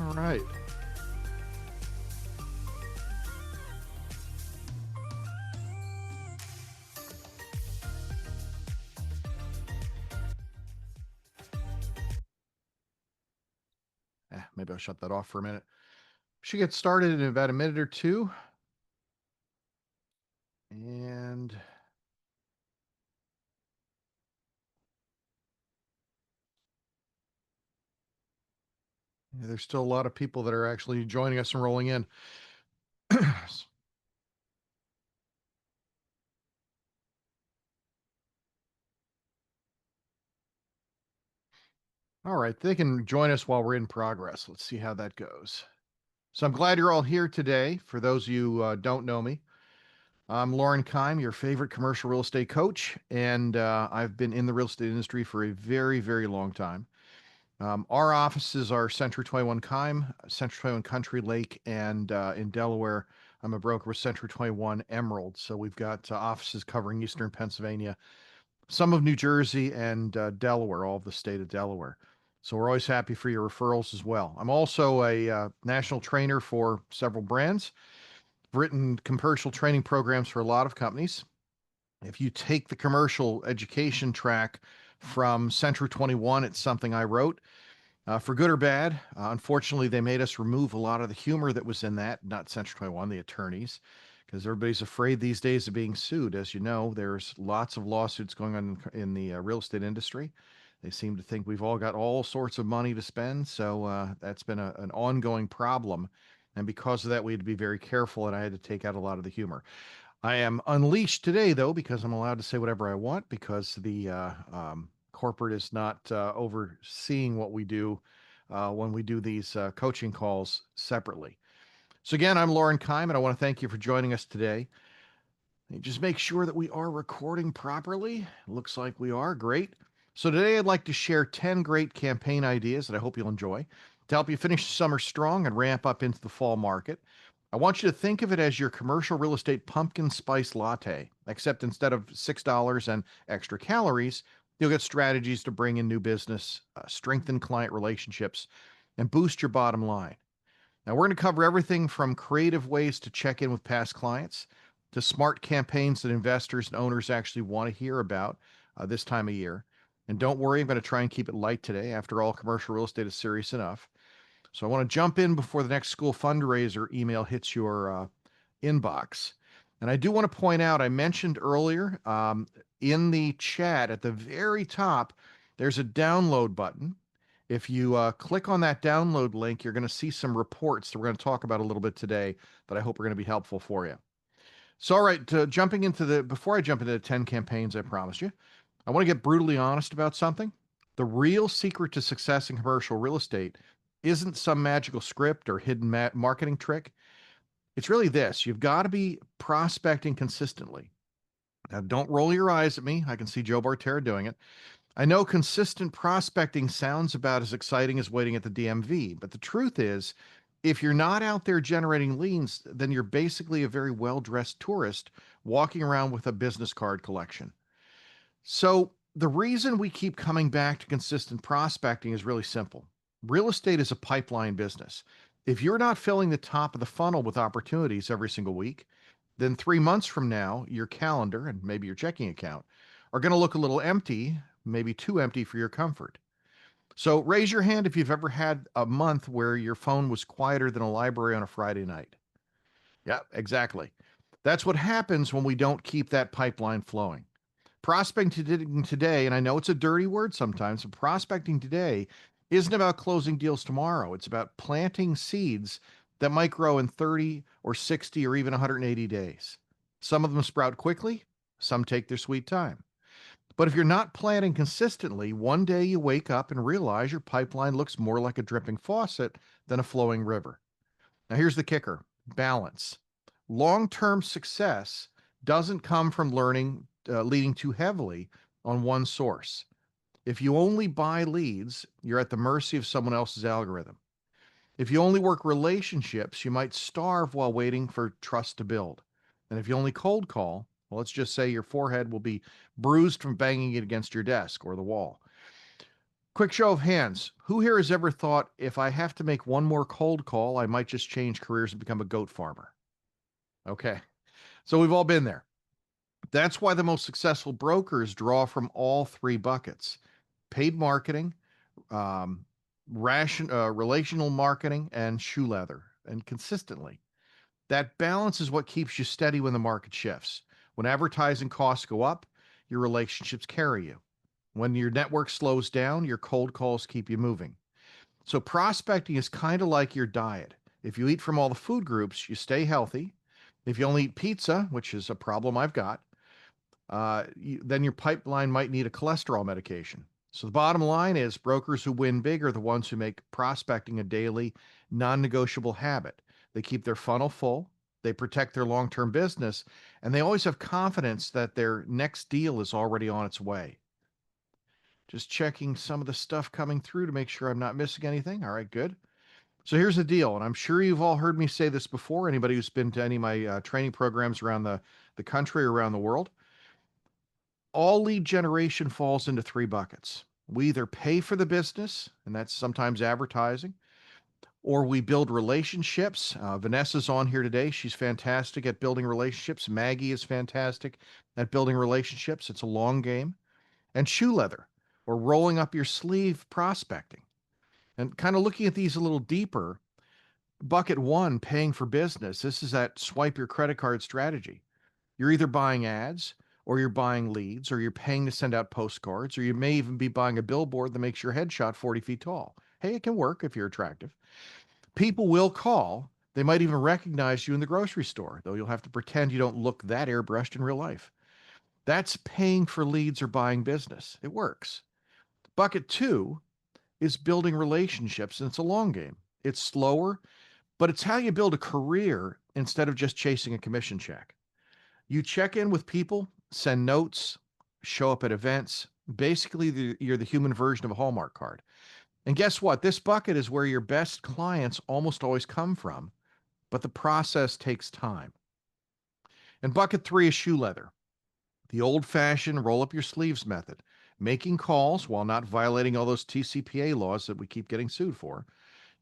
All right. Maybe I'll shut that off for a minute. Should get started in about a minute or two. And there's still a lot of people that are actually joining us and rolling in. All right. They can join us while we're in progress. Let's see how that goes. So I'm glad you're all here today. For those of you who don't know me, I'm Loren Keim, your favorite commercial real estate coach, and I've been in the real estate industry for a very, very long time. Our offices are Century 21 Keim, Century 21 Country Lake, and in Delaware, I'm a broker with Century 21 Emerald. So we've got offices covering Eastern Pennsylvania, some of New Jersey, and Delaware, all of the state of Delaware. So we're always happy for your referrals as well. I'm also a national trainer for several brands. I've written commercial training programs for a lot of companies. If you take the commercial education track from Century 21, it's something I wrote. For good or bad, unfortunately, they made us remove a lot of the humor that was in that, not Century 21, the attorneys, because everybody's afraid these days of being sued. As you know, there's lots of lawsuits going on in the real estate industry. They seem to think we've all got all sorts of money to spend, so that's been an ongoing problem. And because of that, we had to be very careful, and I had to take out a lot of the humor. I am unleashed today, though, because I'm allowed to say whatever I want because the corporate is not overseeing what we do when we do these coaching calls separately. So, again, I'm Loren Keim, and I want to thank you for joining us today. Just make sure that we are recording properly. Looks like we are. Great. So, today I'd like to share 10 great campaign ideas that I hope you'll enjoy to help you finish the summer strong and ramp up into the fall market. I want you to think of it as your commercial real estate pumpkin spice latte, except instead of $6 and extra calories, you'll get strategies to bring in new business, strengthen client relationships, and boost your bottom line. Now, we're going to cover everything from creative ways to check in with past clients to smart campaigns that investors and owners actually want to hear about this time of year. And don't worry, I'm going to try and keep it light today. After all, commercial real estate is serious enough. So I want to jump in before the next school fundraiser email hits your inbox. And I do want to point out, I mentioned earlier in the chat at the very top, there's a download button. If you click on that download link, you're going to see some reports that we're going to talk about a little bit today that I hope are going to be helpful for you. So, all right, before I jump into the 10 campaigns I promised you, I want to get brutally honest about something. The real secret to success in commercial real estate isn't some magical script or hidden marketing trick. It's really this. You've got to be prospecting consistently. Now, don't roll your eyes at me. I can see Joe Bartera doing it. I know consistent prospecting sounds about as exciting as waiting at the DMV, but the truth is, if you're not out there generating leads, then you're basically a very well-dressed tourist walking around with a business card collection. So the reason we keep coming back to consistent prospecting is really simple. Real estate is a pipeline business. If you're not filling the top of the funnel with opportunities every single week, then 3 months from now, your calendar and maybe your checking account are going to look a little empty, maybe too empty for your comfort. So raise your hand if you've ever had a month where your phone was quieter than a library on a Friday night. Yeah, exactly. That's what happens when we don't keep that pipeline flowing. Prospecting today, and I know it's a dirty word sometimes, but prospecting today isn't about closing deals tomorrow. It's about planting seeds that might grow in 30 or 60 or even 180 days. Some of them sprout quickly, some take their sweet time. But if you're not planting consistently, one day you wake up and realize your pipeline looks more like a dripping faucet than a flowing river. Now, here's the kicker: balance. Long-term success doesn't come from leaning too heavily on one source. If you only buy leads, you're at the mercy of someone else's algorithm. If you only work relationships, you might starve while waiting for trust to build. And if you only cold call, well, let's just say your forehead will be bruised from banging it against your desk or the wall. Quick show of hands. Who here has ever thought, if I have to make one more cold call, I might just change careers and become a goat farmer? Okay. So we've all been there. That's why the most successful brokers draw from all three buckets: paid marketing, um, relational marketing, and shoe leather, and consistently. That balance is what keeps you steady when the market shifts. When advertising costs go up, your relationships carry you. When your network slows down, your cold calls keep you moving. So prospecting is kind of like your diet. If you eat from all the food groups, you stay healthy. If you only eat pizza, which is a problem I've got, then your pipeline might need a cholesterol medication. So the bottom line is brokers who win big are the ones who make prospecting a daily, non-negotiable habit. They keep their funnel full, they protect their long-term business, and they always have confidence that their next deal is already on its way. Just checking some of the stuff coming through to make sure I'm not missing anything. All right, good. So here's the deal, and I'm sure you've all heard me say this before. Anybody who's been to any of my training programs around the country or around the world, all lead generation falls into three buckets. We either pay for the business, and that's sometimes advertising, or we build relationships. Vanessa's on here today. She's fantastic at building relationships. Maggie is fantastic at building relationships. It's a long game. And shoe leather, or rolling up your sleeve prospecting. And kind of looking at these a little deeper, bucket one, paying for business. This is that swipe your credit card strategy. You're either buying ads, or you're buying leads, or you're paying to send out postcards, or you may even be buying a billboard that makes your headshot 40 feet tall. Hey, it can work if you're attractive. People will call. They might even recognize you in the grocery store, though you'll have to pretend you don't look that airbrushed in real life. That's paying for leads or buying business. It works. Bucket two is building relationships, and it's a long game. It's slower, but it's how you build a career instead of just chasing a commission check. You check in with people, send notes, show up at events. Basically, you're the human version of a Hallmark card. And guess what? This bucket is where your best clients almost always come from, but the process takes time. And bucket three is shoe leather, the old fashioned roll up your sleeves method, making calls while not violating all those TCPA laws that we keep getting sued for.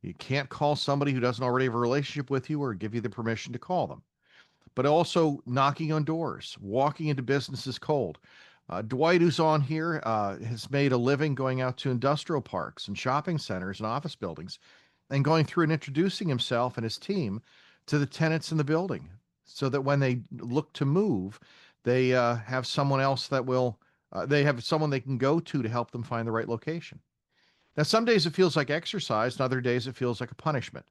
You can't call somebody who doesn't already have a relationship with you or give you the permission to call them. But also knocking on doors, walking into businesses cold. Dwight, who's on here, has made a living going out to industrial parks and shopping centers and office buildings and going through and introducing himself and his team to the tenants in the building so that when they look to move, they have someone else that will, they have someone they can go to help them find the right location. Now, some days it feels like exercise, and other days it feels like a punishment.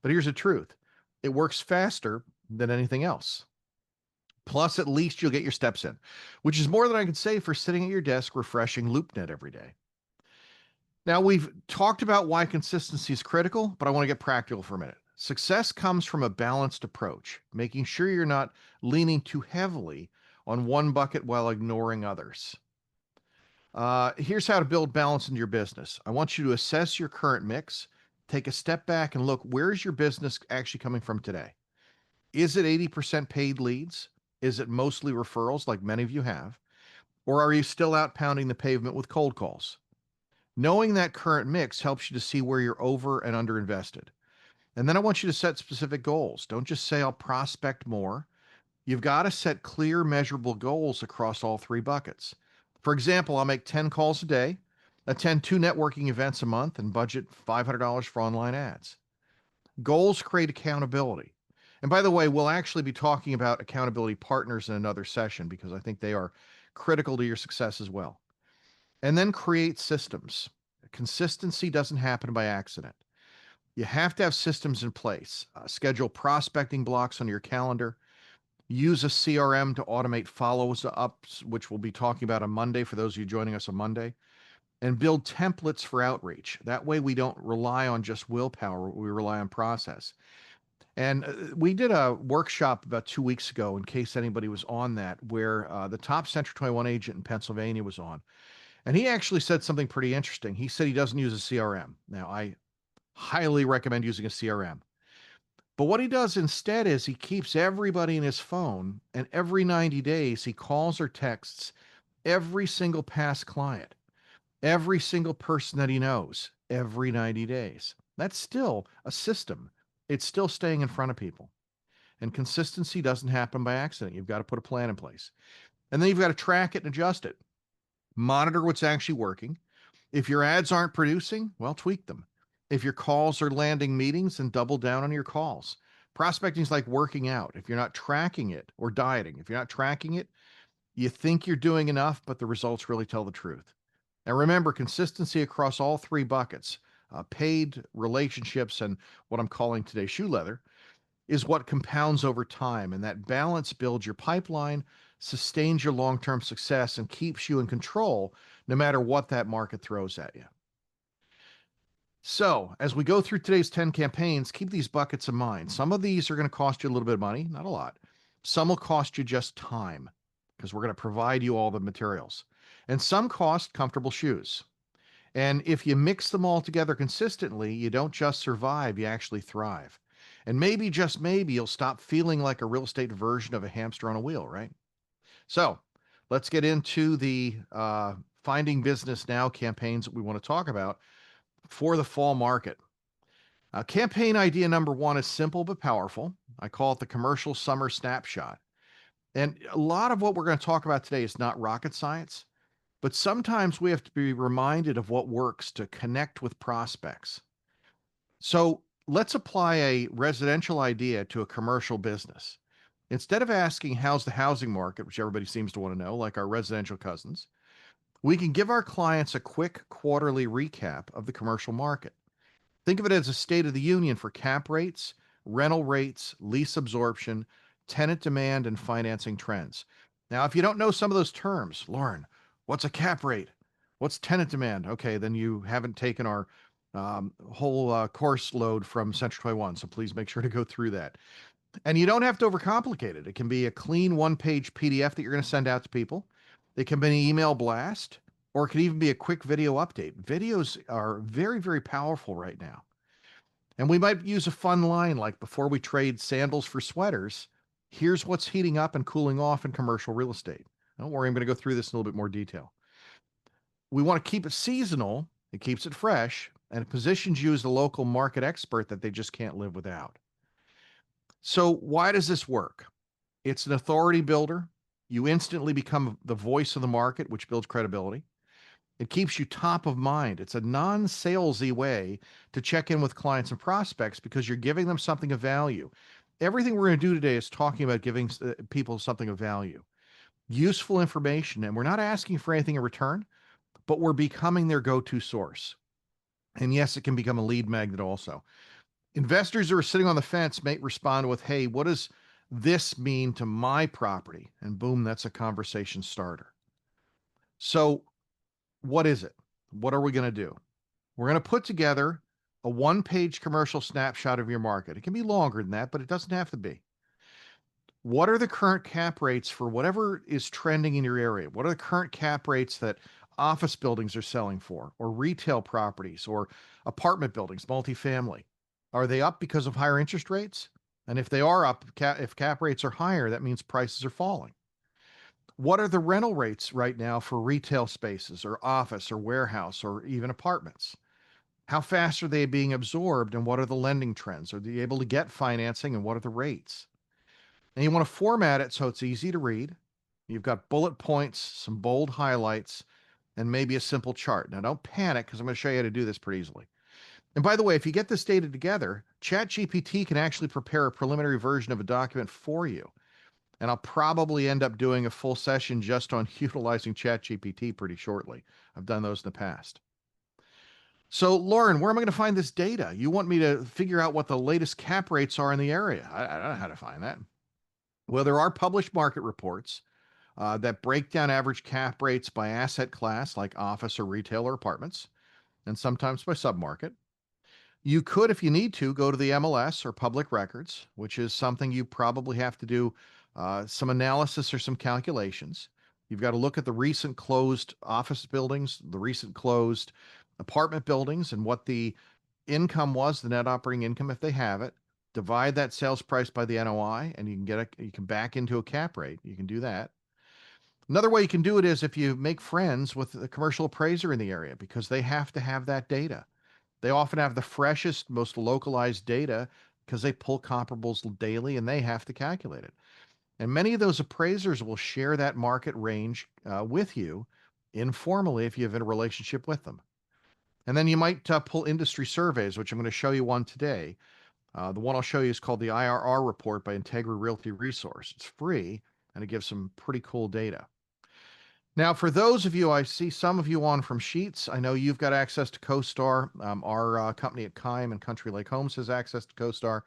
But here's the truth: it works faster than anything else. Plus, at least you'll get your steps in, which is more than I can say for sitting at your desk refreshing LoopNet every day. Now, we've talked about why consistency is critical, but I want to get practical for a minute. Success comes from a balanced approach, making sure you're not leaning too heavily on one bucket while ignoring others. Here's how to build balance in your business. I want you to assess your current mix, take a step back and look, where's your business actually coming from today? Is it 80% paid leads? Is it mostly referrals like many of you have? Or are you still out pounding the pavement with cold calls? Knowing that current mix helps you to see where you're over and under invested. And then I want you to set specific goals. Don't just say, I'll prospect more. You've got to set clear, measurable goals across all three buckets. For example, I'll make 10 calls a day, attend 2 networking events a month, and budget $500 for online ads. Goals create accountability. And by the way, we'll actually be talking about accountability partners in another session because I think they are critical to your success as well. And then create systems. Consistency doesn't happen by accident. You have to have systems in place. Schedule prospecting blocks on your calendar. Use a CRM to automate follows ups, which we'll be talking about on Monday for those of you joining us on Monday. And build templates for outreach. That way we don't rely on just willpower, we rely on process. And we did a workshop about 2 weeks ago, in case anybody was on that, where the top Century 21 agent in Pennsylvania was on. And he actually said something pretty interesting. He said he doesn't use a CRM. Now, I highly recommend using a CRM. But what he does instead is he keeps everybody in his phone, and every 90 days he calls or texts every single past client. every single person that he knows every 90 days. That's still a system. It's still staying in front of people. And consistency doesn't happen by accident. You've got to put a plan in place. And then you've got to track it and adjust it. Monitor what's actually working. If your ads aren't producing, well, tweak them. If your calls are landing meetings, then double down on your calls. Prospecting is like working out. If you're not tracking it, or dieting, if you're not tracking it, you think you're doing enough, but the results really tell the truth. And remember, consistency across all three buckets, paid, relationships, and what I'm calling today shoe leather, is what compounds over time. And that balance builds your pipeline, sustains your long term success, and keeps you in control no matter what that market throws at you. So, as we go through today's 10 campaigns, keep these buckets in mind. Some of these are going to cost you a little bit of money, not a lot. Some will cost you just time because we're going to provide you all the materials. And some cost comfortable shoes. And if you mix them all together consistently, you don't just survive, you actually thrive. And maybe, just maybe, you'll stop feeling like a real estate version of a hamster on a wheel, right? So let's get into the Finding Business Now campaigns that we want to talk about for the fall market. Campaign idea number one is simple but powerful. I call it the commercial summer snapshot. And a lot of what we're going to talk about today is not rocket science, but sometimes we have to be reminded of what works to connect with prospects. So let's apply a residential idea to a commercial business. Instead of asking, how's the housing market, which everybody seems to want to know, like our residential cousins, we can give our clients a quick quarterly recap of the commercial market. Think of it as a state of the union for cap rates, rental rates, lease absorption, tenant demand, and financing trends. Now, if you don't know some of those terms, Loren, what's a cap rate? What's tenant demand? Okay, then you haven't taken our whole course load from Central 21, so please make sure to go through that. And you don't have to overcomplicate it. It can be a clean one-page PDF that you're going to send out to people. It can be an email blast, or it can even be a quick video update. Videos are very, very powerful right now. And we might use a fun line like, before we trade sandals for sweaters, here's what's heating up and cooling off in commercial real estate. Don't worry, I'm going to go through this in a little bit more detail. We want to keep it seasonal. It keeps it fresh, and it positions you as the local market expert that they just can't live without. So why does this work? It's an authority builder. You instantly become the voice of the market, which builds credibility. It keeps you top of mind. It's a non-salesy way to check in with clients and prospects because you're giving them something of value. Everything we're going to do today is talking about giving people something of value, useful information, and we're not asking for anything in return, but we're becoming their go-to source. And yes, it can become a lead magnet also. Investors who are sitting on the fence may respond with, hey, what does this mean to my property? And boom, that's a conversation starter. So what is it? What are we going to do? We're going to put together a one-page commercial snapshot of your market. It can be longer than that, but it doesn't have to be. What are the current cap rates for whatever is trending in your area? What are the current cap rates that office buildings are selling for, or retail properties, or apartment buildings, multifamily? Are they up because of higher interest rates? And if they are up, if cap rates are higher, that means prices are falling. What are the rental rates right now for retail spaces, or office, or warehouse, or even apartments? How fast are they being absorbed, and what are the lending trends? Are they able to get financing, and what are the rates? And you want to format it so it's easy to read. You've got bullet points, some bold highlights, and maybe a simple chart. Now, don't panic because I'm going to show you how to do this pretty easily. And by the way, if you get this data together, ChatGPT can actually prepare a preliminary version of a document for you. And I'll probably end up doing a full session just on utilizing ChatGPT pretty shortly. I've done those in the past. So, Loren, where am I going to find this data? You want me to figure out what the latest cap rates are in the area. I don't know how to find that. Well, there are published market reports that break down average cap rates by asset class, like office or retail or apartments, and sometimes by submarket. You could, if you need to, go to the MLS or public records, which is something you probably have to do some analysis or some calculations. You've got to look at the recent closed office buildings, the recent closed apartment buildings, and what the income was, the net operating income, if they have it. Divide that sales price by the NOI, and you can back into a cap rate. You can do that. Another way you can do it is if you make friends with a commercial appraiser in the area because they have to have that data. They often have the freshest, most localized data because they pull comparables daily and they have to calculate it. And many of those appraisers will share that market range with you informally if you have a relationship with them. And then you might pull industry surveys, which I'm going to show you one today. The one I'll show you is called the IRR report by Integra Realty Resource. It's free and it gives some pretty cool data. Now, for those of you, I see some of you on from Sheets. I know you've got access to CoStar. Our company at Keim and Country Lake Homes has access to CoStar.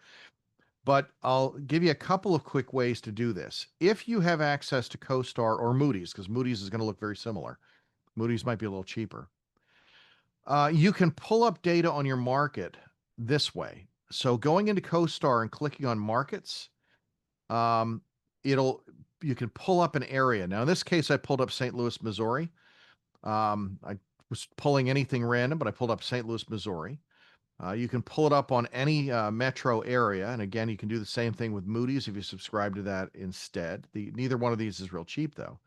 But I'll give you a couple of quick ways to do this. If you have access to CoStar or Moody's, because Moody's is going to look very similar, Moody's might be a little cheaper. You can pull up data on your market this way. So going into CoStar and clicking on markets, um, you can pull up an area. Now, in this case, I pulled up St. Louis, Missouri. I was pulling anything random, but I pulled up St. Louis, Missouri. You can pull it up on any metro area. And again, you can do the same thing with Moody's if you subscribe to that instead. Neither one of these is real cheap, though.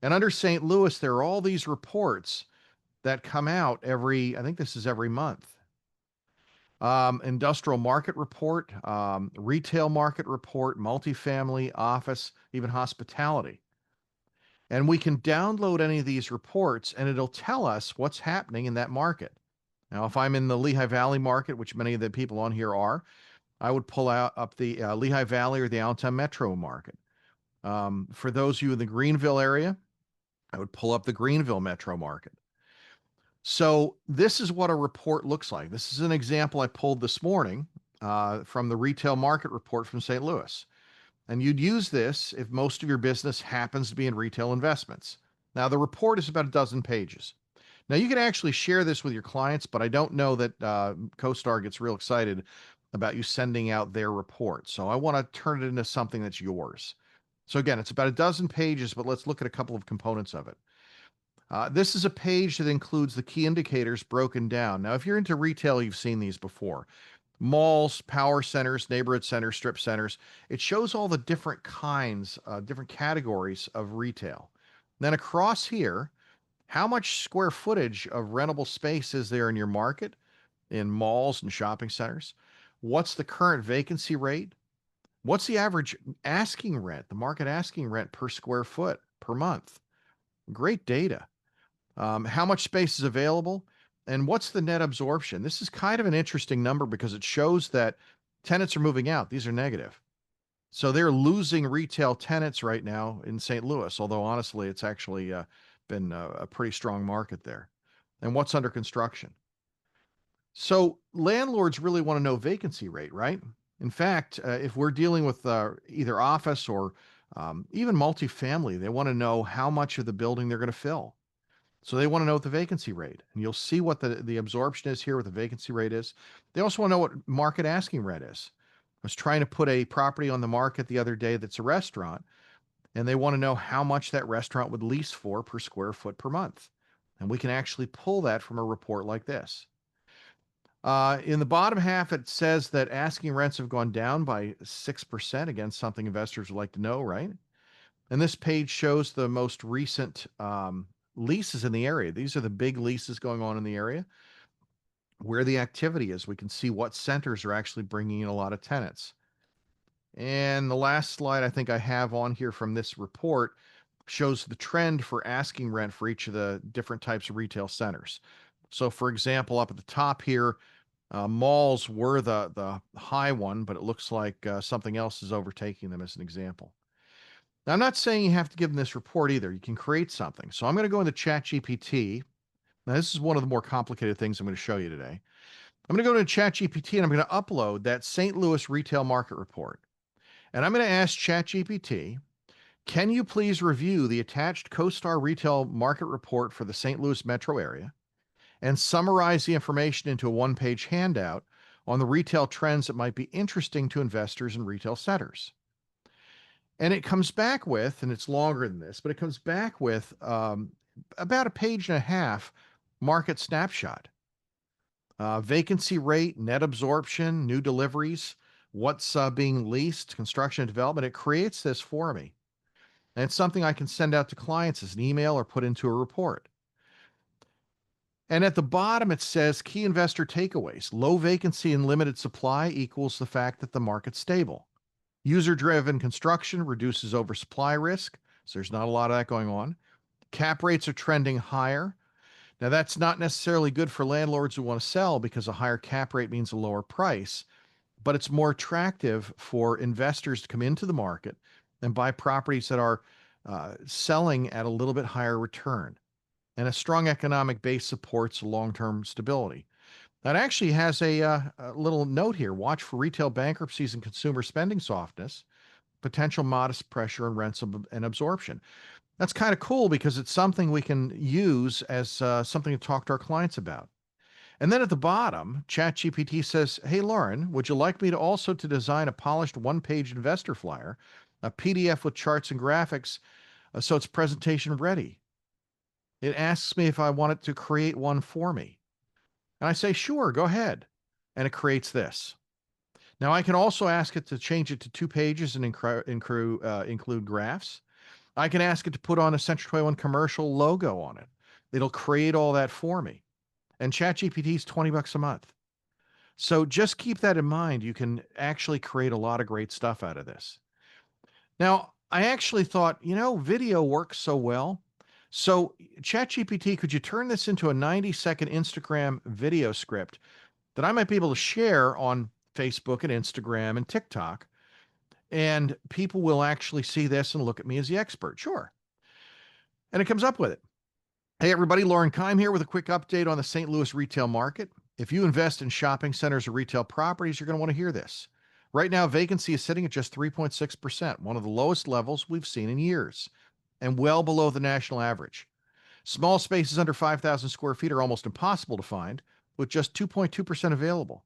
And under St. Louis, there are all these reports that come out I think this is every month. Industrial market report, retail market report, multifamily, office, even hospitality. And we can download any of these reports and it'll tell us what's happening in that market. Now, if I'm in the Lehigh Valley market, which many of the people on here are, I would pull up the Lehigh Valley or the Allentown Metro market. For those of you in the Greenville area, I would pull up the Greenville Metro market. So this is what a report looks like. This is an example I pulled this morning from the retail market report from St. Louis. And you'd use this if most of your business happens to be in retail investments. Now, the report is about a dozen pages. Now, you can actually share this with your clients, but I don't know that CoStar gets real excited about you sending out their report. So I want to turn it into something that's yours. So again, it's about a dozen pages, but let's look at a couple of components of it. This is a page that includes the key indicators broken down. Now, if you're into retail, you've seen these before. Malls, power centers, neighborhood centers, strip centers. It shows all the different kinds, different categories of retail. Then across here, how much square footage of rentable space is there in your market, in malls and shopping centers? What's the current vacancy rate? What's the average asking rent, the market asking rent per square foot per month? Great data. How much space is available? And what's the net absorption? This is kind of an interesting number because it shows that tenants are moving out. These are negative. So they're losing retail tenants right now in St. Louis, although honestly, it's actually been a pretty strong market there. And what's under construction? So landlords really want to know vacancy rate, right? In fact, if we're dealing with either office or even multifamily, they want to know how much of the building they're going to fill. So they want to know what the vacancy rate, and you'll see what the absorption is here, what the vacancy rate is. They also want to know what market asking rent is. I was trying to put a property on the market the other day that's a restaurant, and they want to know how much that restaurant would lease for per square foot per month. And we can actually pull that from a report like this. In the bottom half, it says that asking rents have gone down by 6%. Again, something investors would like to know, right? And this page shows the most recent leases in the area. These are the big leases going on in the area. Where the activity is, we can see what centers are actually bringing in a lot of tenants. And the last slide I think I have on here from this report shows the trend for asking rent for each of the different types of retail centers. So for example, up at the top here, malls were the high one, but it looks like something else is overtaking them as an example. Now, I'm not saying you have to give them this report either. You can create something. So I'm going to go into ChatGPT. Now, this is one of the more complicated things I'm going to show you today. I'm going to go to ChatGPT and I'm going to upload that St. Louis retail market report. And I'm going to ask ChatGPT, can you please review the attached CoStar retail market report for the St. Louis metro area and summarize the information into a one-page handout on the retail trends that might be interesting to investors in retail centers? And it comes back with, and it's longer than this, but it comes back with about a page and a half market snapshot. Vacancy rate, net absorption, new deliveries, what's being leased, construction and development. It creates this for me. And it's something I can send out to clients as an email or put into a report. And at the bottom, it says key investor takeaways. Low vacancy and limited supply equals the fact that the market's stable. User-driven construction reduces oversupply risk, so there's not a lot of that going on. Cap rates are trending higher. Now, that's not necessarily good for landlords who want to sell because a higher cap rate means a lower price, but it's more attractive for investors to come into the market and buy properties that are selling at a little bit higher return. And a strong economic base supports long-term stability. That actually has a little note here. Watch for retail bankruptcies and consumer spending softness, potential modest pressure on rents and absorption. That's kind of cool because it's something we can use as something to talk to our clients about. And then at the bottom, ChatGPT says, "Hey, Loren, would you like me to also to design a polished one-page investor flyer, a PDF with charts and graphics, so it's presentation ready?" It asks me if I want it to create one for me. And I say, "Sure, go ahead." And it creates this. Now, I can also ask it to change it to 2 pages and include graphs. I can ask it to put on a Century 21 commercial logo on it. It'll create all that for me. And ChatGPT is $20 a month. So just keep that in mind. You can actually create a lot of great stuff out of this. Now, I actually thought, video works so well. So, ChatGPT, could you turn this into a 90-second Instagram video script that I might be able to share on Facebook and Instagram and TikTok? And people will actually see this and look at me as the expert. Sure. And it comes up with it. Hey, everybody, Loren Keim here with a quick update on the St. Louis retail market. If you invest in shopping centers or retail properties, you're going to want to hear this. Right now, vacancy is sitting at just 3.6%, one of the lowest levels we've seen in years, and well below the national average. Small spaces under 5,000 square feet are almost impossible to find, with just 2.2% available.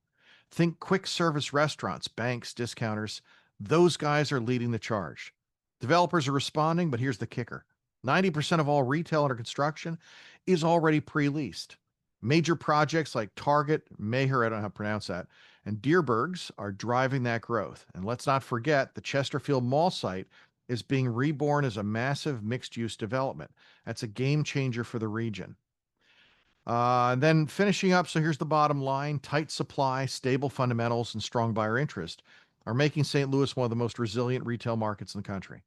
Think quick service restaurants, banks, discounters. Those guys are leading the charge. Developers are responding, but here's the kicker. 90% of all retail under construction is already pre-leased. Major projects like Target, Maher, I don't know how to pronounce that, and Deerbergs are driving that growth. And let's not forget the Chesterfield Mall site is being reborn as a massive mixed-use development. That's a game changer for the region. And then finishing up, so here's the bottom line. Tight supply, stable fundamentals, and strong buyer interest are making St. Louis one of the most resilient retail markets in the country.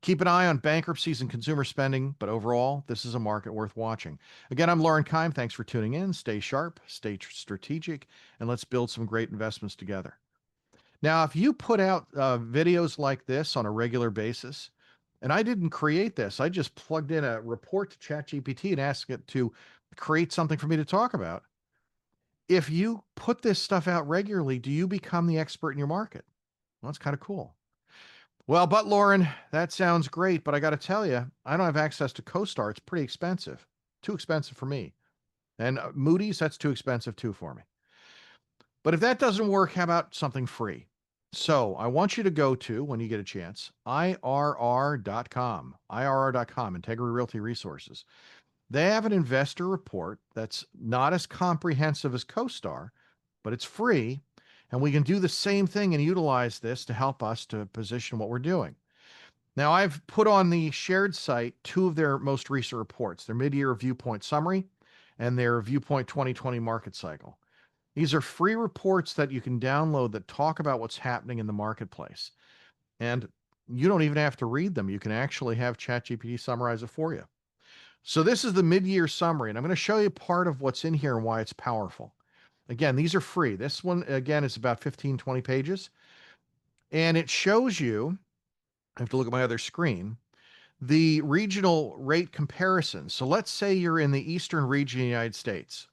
Keep an eye on bankruptcies and consumer spending, but overall, this is a market worth watching. Again, I'm Loren Keim. Thanks for tuning in. Stay sharp, stay strategic, and let's build some great investments together. Now, if you put out videos like this on a regular basis, and I didn't create this, I just plugged in a report to ChatGPT and asked it to create something for me to talk about. If you put this stuff out regularly, do you become the expert in your market? Well, that's kind of cool. Well, but Loren, that sounds great, but I got to tell you, I don't have access to CoStar. It's pretty expensive, too expensive for me. And Moody's, that's too expensive too for me. But if that doesn't work, how about something free? So I want you to go to, when you get a chance, IRR.com, Integrity Realty Resources. They have an investor report that's not as comprehensive as CoStar, but it's free. And we can do the same thing and utilize this to help us to position what we're doing. Now, I've put on the shared site two of their most recent reports, their mid-year viewpoint summary and their viewpoint 2020 market cycle. These are free reports that you can download that talk about what's happening in the marketplace. And you don't even have to read them. You can actually have ChatGPT summarize it for you. So this is the mid-year summary, and I'm going to show you part of what's in here and why it's powerful. Again, these are free. This one, again, is about 15, 20 pages. And it shows you, I have to look at my other screen, the regional rate comparison. So let's say you're in the eastern region of the United States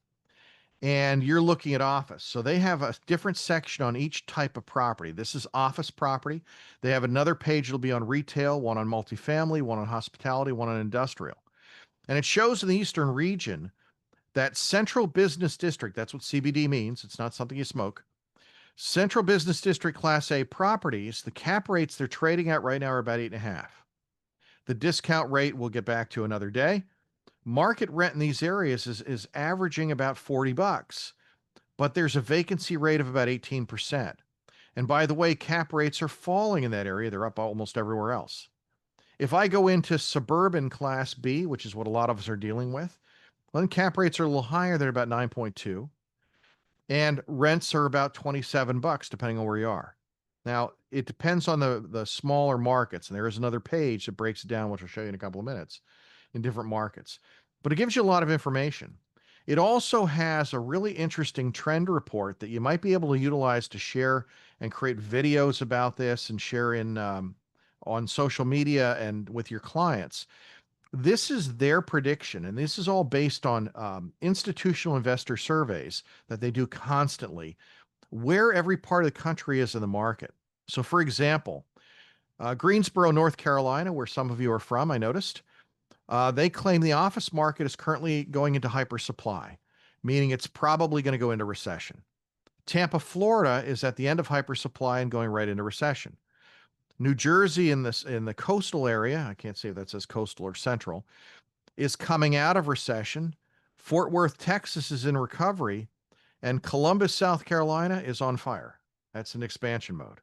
and you're looking at office. So they have a different section on each type of property. This is office property. They have another page that'll be on retail, one on multifamily, one on hospitality, one on industrial. And it shows in the eastern region that central business district, that's what CBD means. It's not something you smoke. Central business district Class A properties, the cap rates they're trading at right now are about 8.5. The discount rate we'll get back to another day. Market rent in these areas is averaging about $40, but there's a vacancy rate of about 18%. And by the way, cap rates are falling in that area. They're up almost everywhere else. If I go into suburban Class B, which is what a lot of us are dealing with, well, then cap rates are a little higher. They're about 9.2, and rents are about 27 bucks depending on where you are. Now, it depends on the smaller markets, and there is another page that breaks it down, which I'll show you in a couple of minutes, in different markets. But it gives you a lot of information. It also has a really interesting trend report that you might be able to utilize to share and create videos about this and share in on social media and with your clients. This is their prediction, and this is all based on institutional investor surveys that they do constantly, where every part of the country is in the market. So, for example, Greensboro, North Carolina, where some of you are from, I noticed, they claim the office market is currently going into hypersupply, meaning it's probably going to go into recession. Tampa, Florida is at the end of hypersupply and going right into recession. New Jersey in the coastal area, I can't say if that says coastal or central, is coming out of recession. Fort Worth, Texas is in recovery, and Columbus, South Carolina is on fire. That's in expansion mode.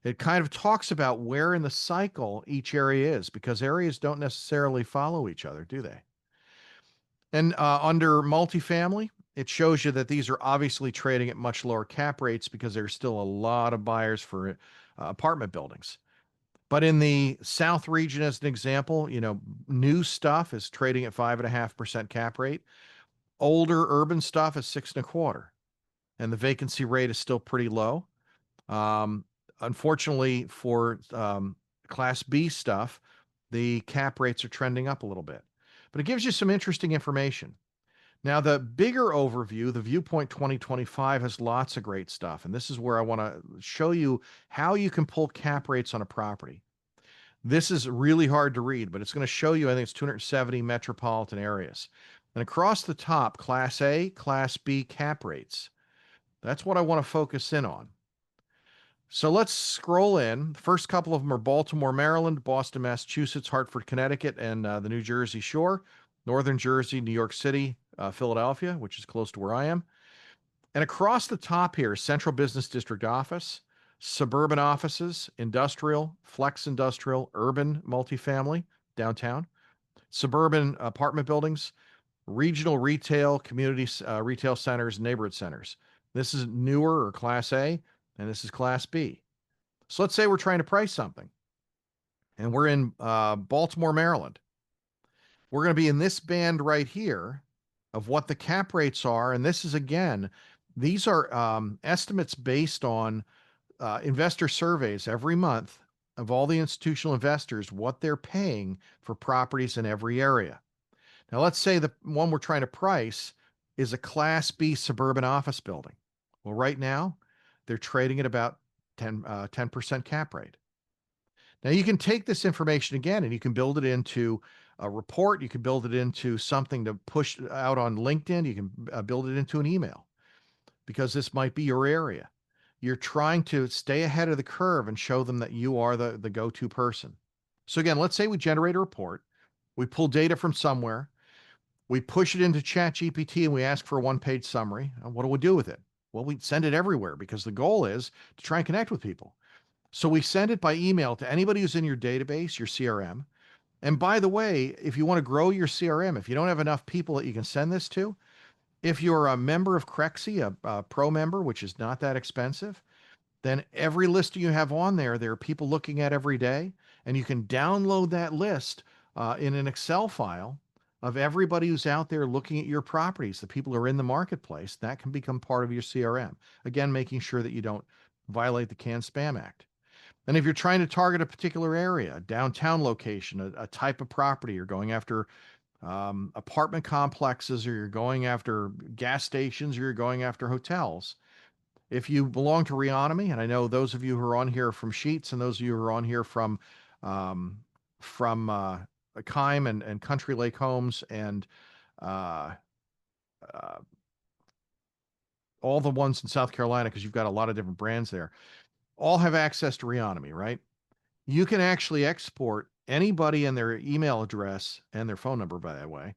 It kind of talks about where in the cycle each area is, because areas don't necessarily follow each other, do they? And under multifamily, it shows you that these are obviously trading at much lower cap rates because there's still a lot of buyers for apartment buildings. But in the South region, as an example, new stuff is trading at 5.5% cap rate. Older urban stuff is 6.25, and the vacancy rate is still pretty low. Unfortunately, for Class B stuff, the cap rates are trending up a little bit. But it gives you some interesting information. Now, the bigger overview, the Viewpoint 2025, has lots of great stuff. And this is where I want to show you how you can pull cap rates on a property. This is really hard to read, but it's going to show you, I think it's 270 metropolitan areas. And across the top, Class A, Class B cap rates. That's what I want to focus in on. So let's scroll in. The first couple of them are Baltimore, Maryland, Boston, Massachusetts, Hartford, Connecticut, and the New Jersey Shore, Northern Jersey, New York City, Philadelphia, which is close to where I am. And across the top here, Central Business District office, suburban offices, industrial, flex industrial, urban multifamily, downtown, suburban apartment buildings, regional retail, community retail centers, neighborhood centers. This is newer or Class A, and this is Class B. So let's say we're trying to price something, and we're in Baltimore, Maryland. We're going to be in this band right here of what the cap rates are. And this is, again, these are estimates based on investor surveys every month of all the institutional investors, what they're paying for properties in every area. Now, let's say the one we're trying to price is a Class B suburban office building. Well, right now, they're trading at about 10% cap rate. Now, you can take this information again and you can build it into a report. You can build it into something to push out on LinkedIn. You can build it into an email, because this might be your area. You're trying to stay ahead of the curve and show them that you are the go-to person. So again, let's say we generate a report. We pull data from somewhere. We push it into ChatGPT and we ask for a one-page summary. And what do we do with it? Well, we send it everywhere, because the goal is to try and connect with people. So we send it by email to anybody who's in your database, your CRM. And by the way, if you want to grow your CRM, if you don't have enough people that you can send this to, if you're a member of Crexi, a pro member, which is not that expensive, then every list you have on there are people looking at every day, and you can download that list in an Excel file of everybody who's out there looking at your properties, the people who are in the marketplace. That can become part of your CRM. Again, making sure that you don't violate the CAN-SPAM Act. And if you're trying to target a particular area, a downtown location, a type of property, you're going after apartment complexes, or you're going after gas stations, or you're going after hotels. If you belong to Reonomy, and I know those of you who are on here from Sheets, and those of you who are on here from Keim and Country Lake Homes, and uh, uh, all the ones in South Carolina, because you've got a lot of different brands there, all have access to Reonomy, right? You can actually export anybody and their email address and their phone number, by the way,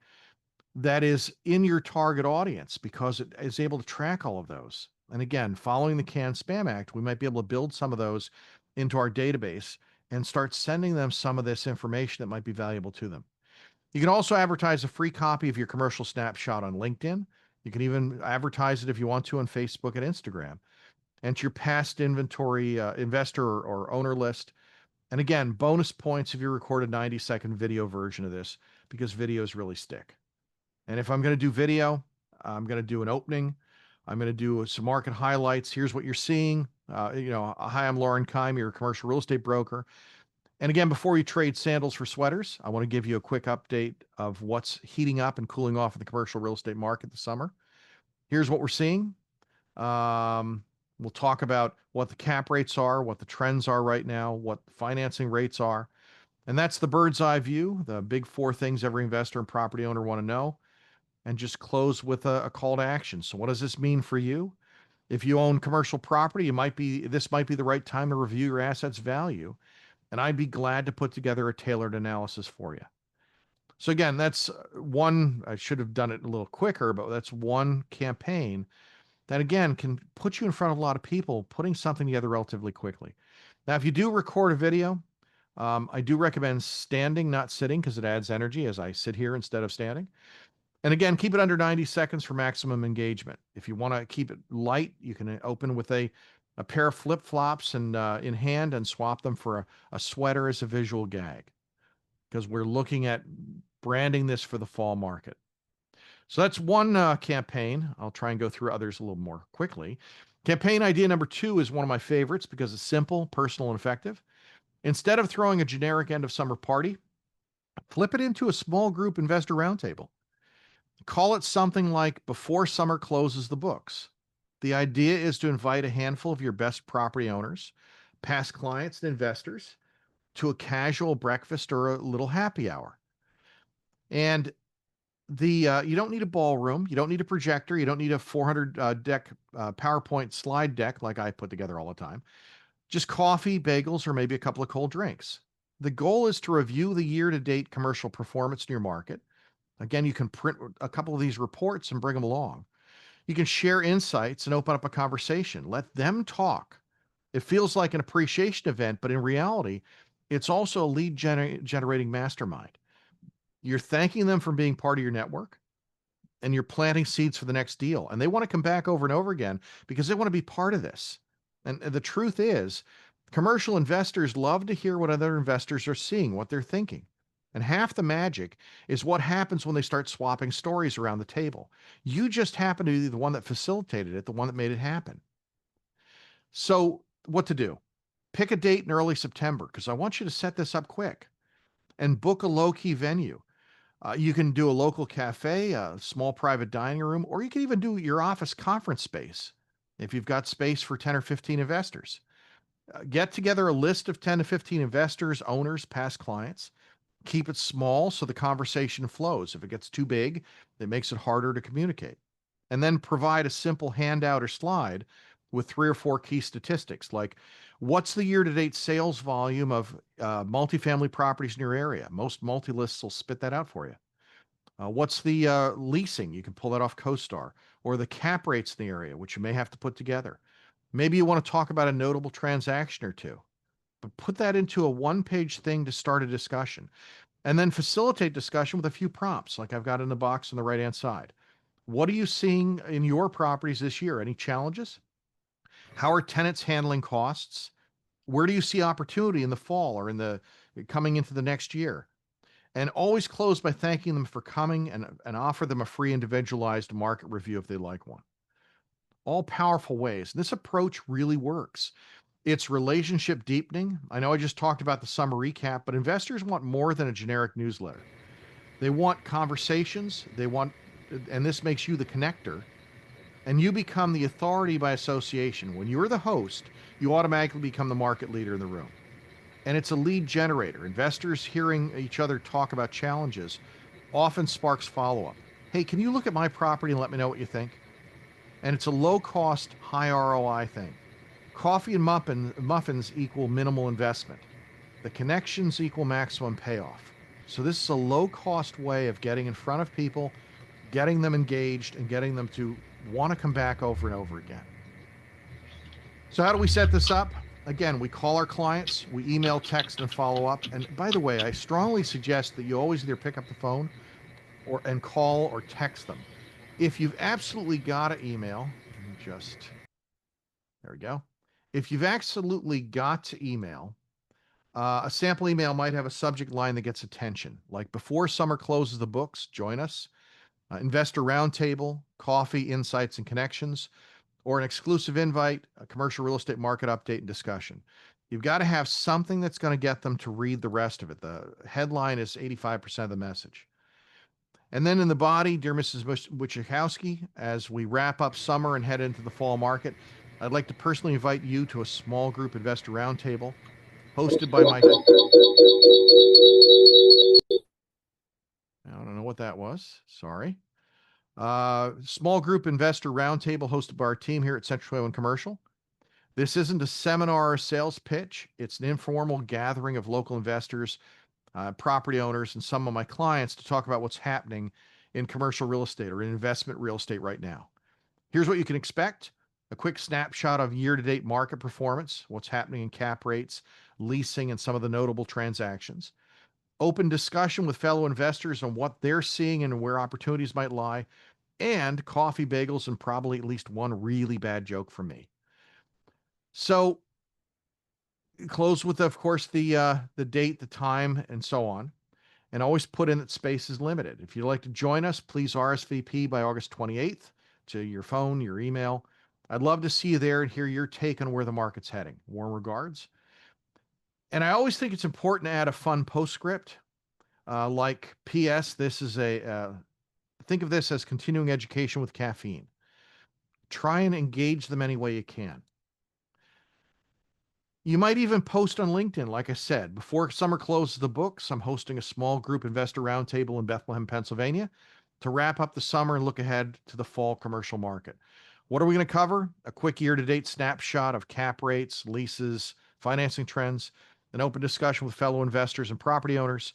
that is in your target audience, because it is able to track all of those. And again, following the CAN-SPAM Act, we might be able to build some of those into our database and start sending them some of this information that might be valuable to them. You can also advertise a free copy of your commercial snapshot on LinkedIn. You can even advertise it if you want to on Facebook and Instagram. Enter your past inventory investor or owner list. And again, bonus points if you record a 90-second video version of this, because videos really stick. And if I'm going to do video, I'm going to do an opening. I'm going to do some market highlights. Here's what you're seeing. Hi, I'm Loren Keim, your commercial real estate broker. And again, before you trade sandals for sweaters, I want to give you a quick update of what's heating up and cooling off in the commercial real estate market this summer. Here's what we're seeing. We'll talk about what the cap rates are, what the trends are right now, what the financing rates are. And that's the bird's eye view, the big four things every investor and property owner want to know. And just close with a call to action. So what does this mean for you? If you own commercial property, this might be the right time to review your assets value. And I'd be glad to put together a tailored analysis for you. So again, that's one, I should have done it a little quicker, but that's one campaign that again can put you in front of a lot of people, putting something together relatively quickly. Now, if you do record a video, I do recommend standing, not sitting, because it adds energy as I sit here instead of standing. And again, keep it under 90 seconds for maximum engagement. If you want to keep it light, you can open with a pair of flip-flops and in hand and swap them for a sweater as a visual gag, because we're looking at branding this for the fall market. So that's one campaign. I'll try and go through others a little more quickly. Campaign idea number 2 is one of my favorites because it's simple, personal, and effective. Instead of throwing a generic end of summer party, flip it into a small group investor roundtable. Call it something like Before Summer Closes the Books. The idea is to invite a handful of your best property owners, past clients, and investors to a casual breakfast or a little happy hour. And you don't need a ballroom, you don't need a projector, you don't need a 400 deck PowerPoint slide deck like I put together all the time. Just coffee, bagels, or maybe a couple of cold drinks. The goal is to review the year-to-date commercial performance in your market. Again, you can print a couple of these reports and bring them along. You can share insights and open up a conversation. Let them talk. It feels like an appreciation event, but in reality, it's also a lead generating mastermind. You're thanking them for being part of your network, and you're planting seeds for the next deal. And they want to come back over and over again because they want to be part of this. And the truth is, commercial investors love to hear what other investors are seeing, what they're thinking. And half the magic is what happens when they start swapping stories around the table. You just happen to be the one that facilitated it, the one that made it happen. So what to do? Pick a date in early September, because I want you to set this up quick, and book a low-key venue. You can do a local cafe, a small private dining room, or you can even do your office conference space if you've got space for 10 or 15 investors. Get together a list of 10 to 15 investors, owners, past clients. Keep it small so the conversation flows. If it gets too big, it makes it harder to communicate. And then provide a simple handout or slide with 3 or 4 key statistics, like what's the year-to-date sales volume of multifamily properties in your area? Most multi-lists will spit that out for you. What's the leasing? You can pull that off CoStar, or the cap rates in the area, which you may have to put together. Maybe you want to talk about a notable transaction or two, but put that into a one-page thing to start a discussion, and then facilitate discussion with a few prompts, like I've got in the box on the right-hand side. What are you seeing in your properties this year? Any challenges? How are tenants handling costs? Where do you see opportunity in the fall or coming into the next year? And always close by thanking them for coming and offer them a free individualized market review if they like one. All powerful ways. This approach really works. It's relationship deepening. I know I just talked about the summer recap, but investors want more than a generic newsletter. They want conversations. And this makes you the connector, and you become the authority by association. When you're the host, you automatically become the market leader in the room. And it's a lead generator. Investors hearing each other talk about challenges often sparks follow-up. Hey, can you look at my property and let me know what you think? And it's a low-cost, high ROI thing. Coffee and muffins equal minimal investment. The connections equal maximum payoff. So this is a low-cost way of getting in front of people, getting them engaged, and getting them to want to come back over and over again. So how do we set this up? Again, we call our clients, we email, text, and follow up. And by the way, I strongly suggest that you always either pick up the phone and call or text them. If you've absolutely got to email, there we go. If you've absolutely got to email, a sample email might have a subject line that gets attention, like before summer closes the books, join us, investor roundtable, coffee, insights, and connections, or an exclusive invite, a commercial real estate market update and discussion. You've got to have something that's going to get them to read the rest of it. The headline is 85% of the message. And then in the body, dear Mrs. Wojciechowski, as we wrap up summer and head into the fall market, I'd like to personally invite you to a small group investor roundtable hosted by my. I don't know what that was. Sorry. Small group investor roundtable hosted by our team here at Central Oil Commercial. This isn't a seminar or sales pitch. It's an informal gathering of local investors, property owners, and some of my clients to talk about what's happening in commercial real estate or in investment real estate right now. Here's what you can expect: a quick snapshot of year-to-date market performance, what's happening in cap rates, leasing, and some of the notable transactions. Open discussion with fellow investors on what they're seeing and where opportunities might lie, and coffee, bagels, and probably at least one really bad joke from me. So close with, of course, the date, the time, and so on. And always put in that space is limited. If you'd like to join us, please RSVP by August 28th to your phone, your email. I'd love to see you there and hear your take on where the market's heading. Warm regards. And I always think it's important to add a fun postscript, like P.S. This is think of this as continuing education with caffeine. Try and engage them any way you can. You might even post on LinkedIn, like I said. Before summer closes the books, I'm hosting a small group investor roundtable in Bethlehem, Pennsylvania, to wrap up the summer and look ahead to the fall commercial market. What are we going to cover? A quick year-to-date snapshot of cap rates, leases, financing trends, an open discussion with fellow investors and property owners,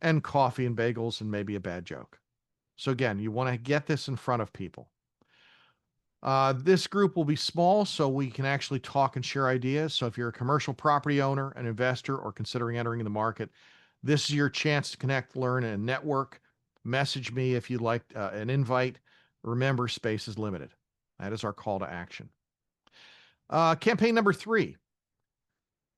and coffee and bagels and maybe a bad joke. So again, you want to get this in front of people. This group will be small, so we can actually talk and share ideas. So if you're a commercial property owner, an investor, or considering entering the market, this is your chance to connect, learn, and network. Message me if you'd like an invite. Remember, space is limited. That is our call to action. Campaign number 3.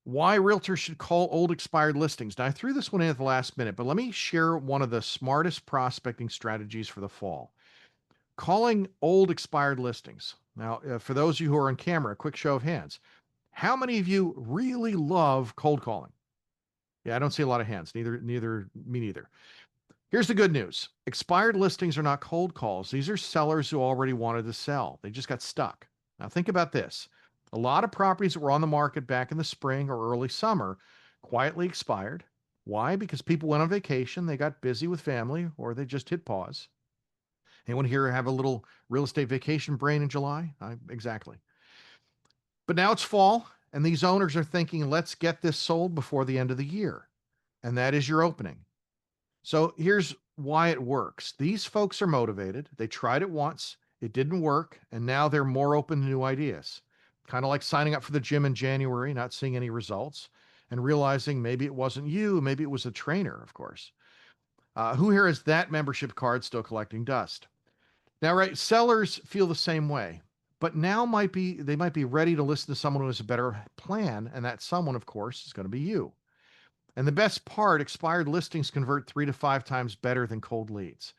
Why realtors should call old expired listings. Now, I threw this one in at the last minute, but let me share one of the smartest prospecting strategies for the fall. Calling old expired listings. Now, for those of you who are on camera, a quick show of hands. How many of you really love cold calling? Yeah, I don't see a lot of hands. Me neither. Here's the good news. Expired listings are not cold calls. These are sellers who already wanted to sell. They just got stuck. Now, think about this. A lot of properties that were on the market back in the spring or early summer quietly expired. Why? Because people went on vacation, they got busy with family, or they just hit pause. Anyone here have a little real estate vacation brain in July? Exactly. But now it's fall, and these owners are thinking, let's get this sold before the end of the year. And that is your opening. So here's why it works. These folks are motivated. They tried it once, it didn't work, and now they're more open to new ideas. Kind of like signing up for the gym in January, not seeing any results, and realizing maybe it wasn't you, maybe it was a trainer, of course. Who here has that membership card still collecting dust? Now, right, sellers feel the same way, but now they might be ready to listen to someone who has a better plan, and that someone, of course, is going to be you. And the best part, expired listings convert 3 to 5 times better than cold leads.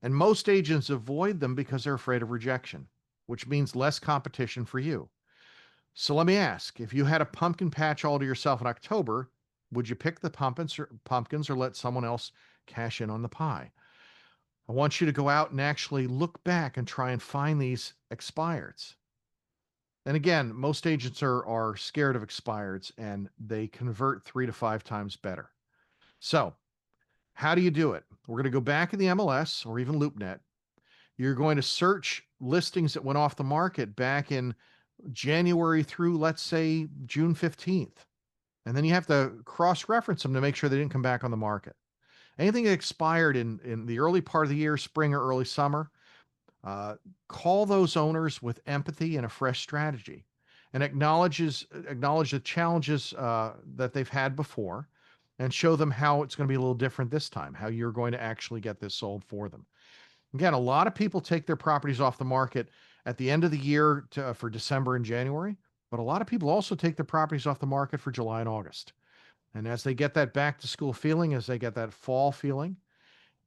And most agents avoid them because they're afraid of rejection, which means less competition for you. So let me ask, if you had a pumpkin patch all to yourself in October, would you pick the pumpkins or let someone else cash in on the pie? I want you to go out and actually look back and try and find these expireds. And again, most agents are scared of expireds, and they convert 3 to 5 times better. So how do you do it? We're going to go back in the MLS or even LoopNet. You're going to search listings that went off the market back in January through, let's say, June 15th. And then you have to cross-reference them to make sure they didn't come back on the market. Anything that expired in the early part of the year, spring or early summer, call those owners with empathy and a fresh strategy. and acknowledge the challenges that they've had before, and show them how it's going to be a little different this time, how you're going to actually get this sold for them. Again, a lot of people take their properties off the market at the end of the year for December and January, but a lot of people also take their properties off the market for July and August. And as they get that back to school feeling, as they get that fall feeling,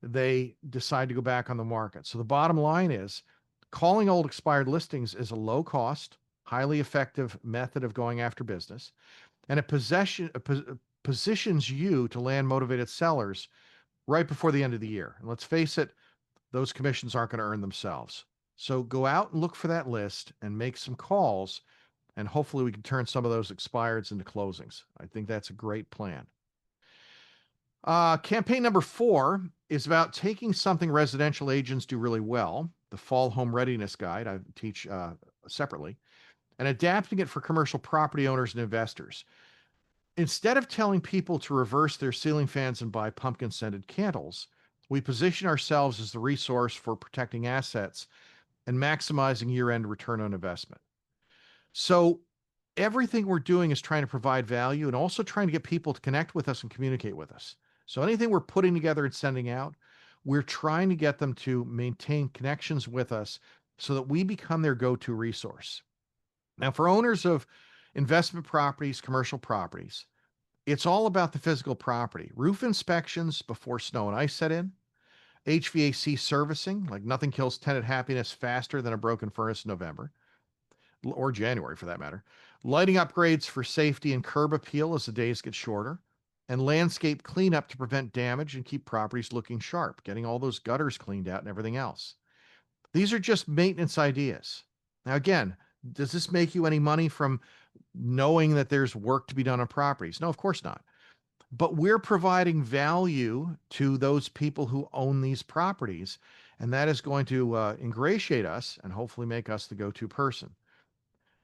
they decide to go back on the market. So the bottom line is calling old expired listings is a low cost, highly effective method of going after business. And positions you to land motivated sellers right before the end of the year. And let's face it, those commissions aren't going to earn themselves. So go out and look for that list and make some calls, and hopefully we can turn some of those expireds into closings. I think that's a great plan. Campaign number 4 is about taking something residential agents do really well, the Fall Home Readiness Guide I teach separately, and adapting it for commercial property owners and investors. Instead of telling people to reverse their ceiling fans and buy pumpkin-scented candles, we position ourselves as the resource for protecting assets and maximizing year-end return on investment. So everything we're doing is trying to provide value and also trying to get people to connect with us and communicate with us. So anything we're putting together and sending out, we're trying to get them to maintain connections with us so that we become their go-to resource. Now, for owners of investment properties, commercial properties, it's all about the physical property. Roof inspections before snow and ice set in, HVAC servicing, like nothing kills tenant happiness faster than a broken furnace in November, or January for that matter. Lighting upgrades for safety and curb appeal as the days get shorter, and landscape cleanup to prevent damage and keep properties looking sharp, getting all those gutters cleaned out and everything else. These are just maintenance ideas. Now, again, does this make you any money from knowing that there's work to be done on properties? No, of course not. But we're providing value to those people who own these properties, and that is going to ingratiate us and hopefully make us the go-to person.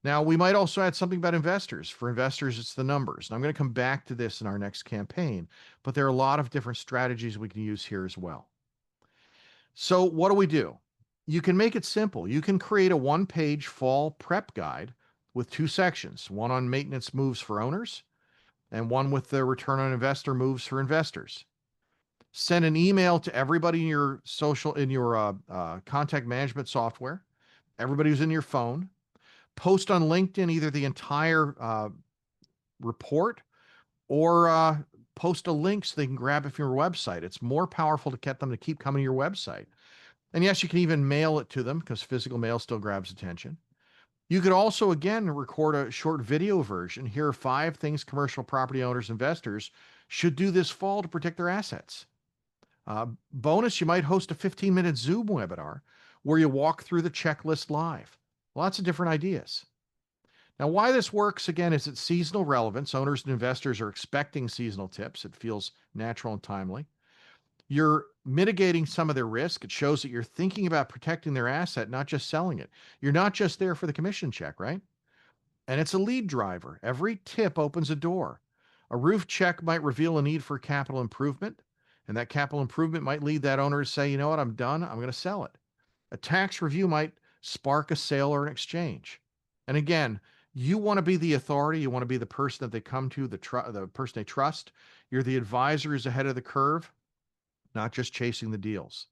Now, we might also add something about investors. For investors, it's the numbers. And I'm going to come back to this in our next campaign, but there are a lot of different strategies we can use here as well. So what do? You can make it simple. You can create a one-page fall prep guide with 2 sections, one on maintenance moves for owners and one with the return on investor moves for investors. Send an email to everybody in your contact management software, everybody who's in your phone. Post on LinkedIn either the entire report or post a link so they can grab it from your website. It's more powerful to get them to keep coming to your website. And yes, you can even mail it to them because physical mail still grabs attention. You could also, again, record a short video version. Here are 5 things commercial property owners, investors should do this fall to protect their assets. Bonus, you might host a 15-minute Zoom webinar where you walk through the checklist live. Lots of different ideas. Now, why this works, again, is it's seasonal relevance. Owners and investors are expecting seasonal tips. It feels natural and timely. You're mitigating some of their risk. It shows that you're thinking about protecting their asset, not just selling it. You're not just there for the commission check, right? And it's a lead driver. Every tip opens a door. A roof check might reveal a need for capital improvement, and that capital improvement might lead that owner to say, you know what, I'm done. I'm going to sell it. A tax review might spark a sale or an exchange. And again, you want to be the authority. You want to be the person that they come to, the person they trust. You're the advisor who's ahead of the curve, not just chasing the deals.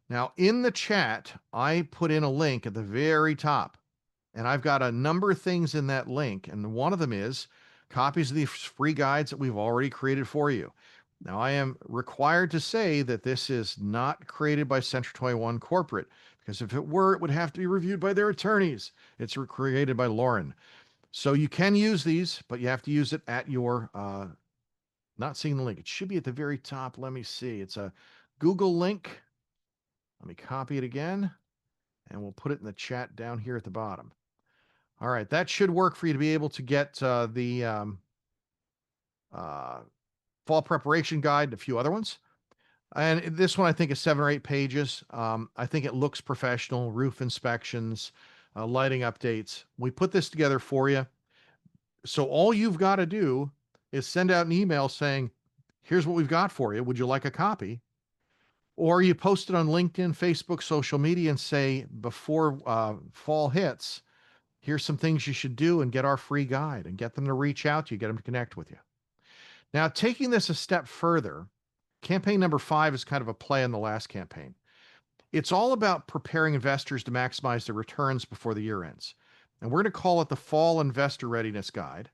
Now, in the chat, I put in a link at the very top, and I've got a number of things in that link, and one of them is copies of these free guides that we've already created for you. Now, I am required to say that this is not created by Century 21 Corporate, because if it were, it would have to be reviewed by their attorneys. It's created by Loren. So you can use these, but you have to use it at your not seeing the link. It should be at the very top. Let me see. It's a Google link. Let me copy it again, and we'll put it in the chat down here at the bottom. All right, that should work for you to be able to get the fall preparation guide and a few other ones. And this one I think is 7 or 8 pages. I think it looks professional. Roof inspections, lighting updates. We put this together for you. So all you've got to do is send out an email saying, here's what we've got for you. Would you like a copy? Or you post it on LinkedIn, Facebook, social media, and say, before fall hits, Here's some things you should do and get our free guide and get them to reach out to you, get them to connect with you. Now, taking this a step further, campaign number 5 is kind of a play on the last campaign. It's all about preparing investors to maximize their returns before the year ends. And we're going to call it the Fall Investor Readiness Guide.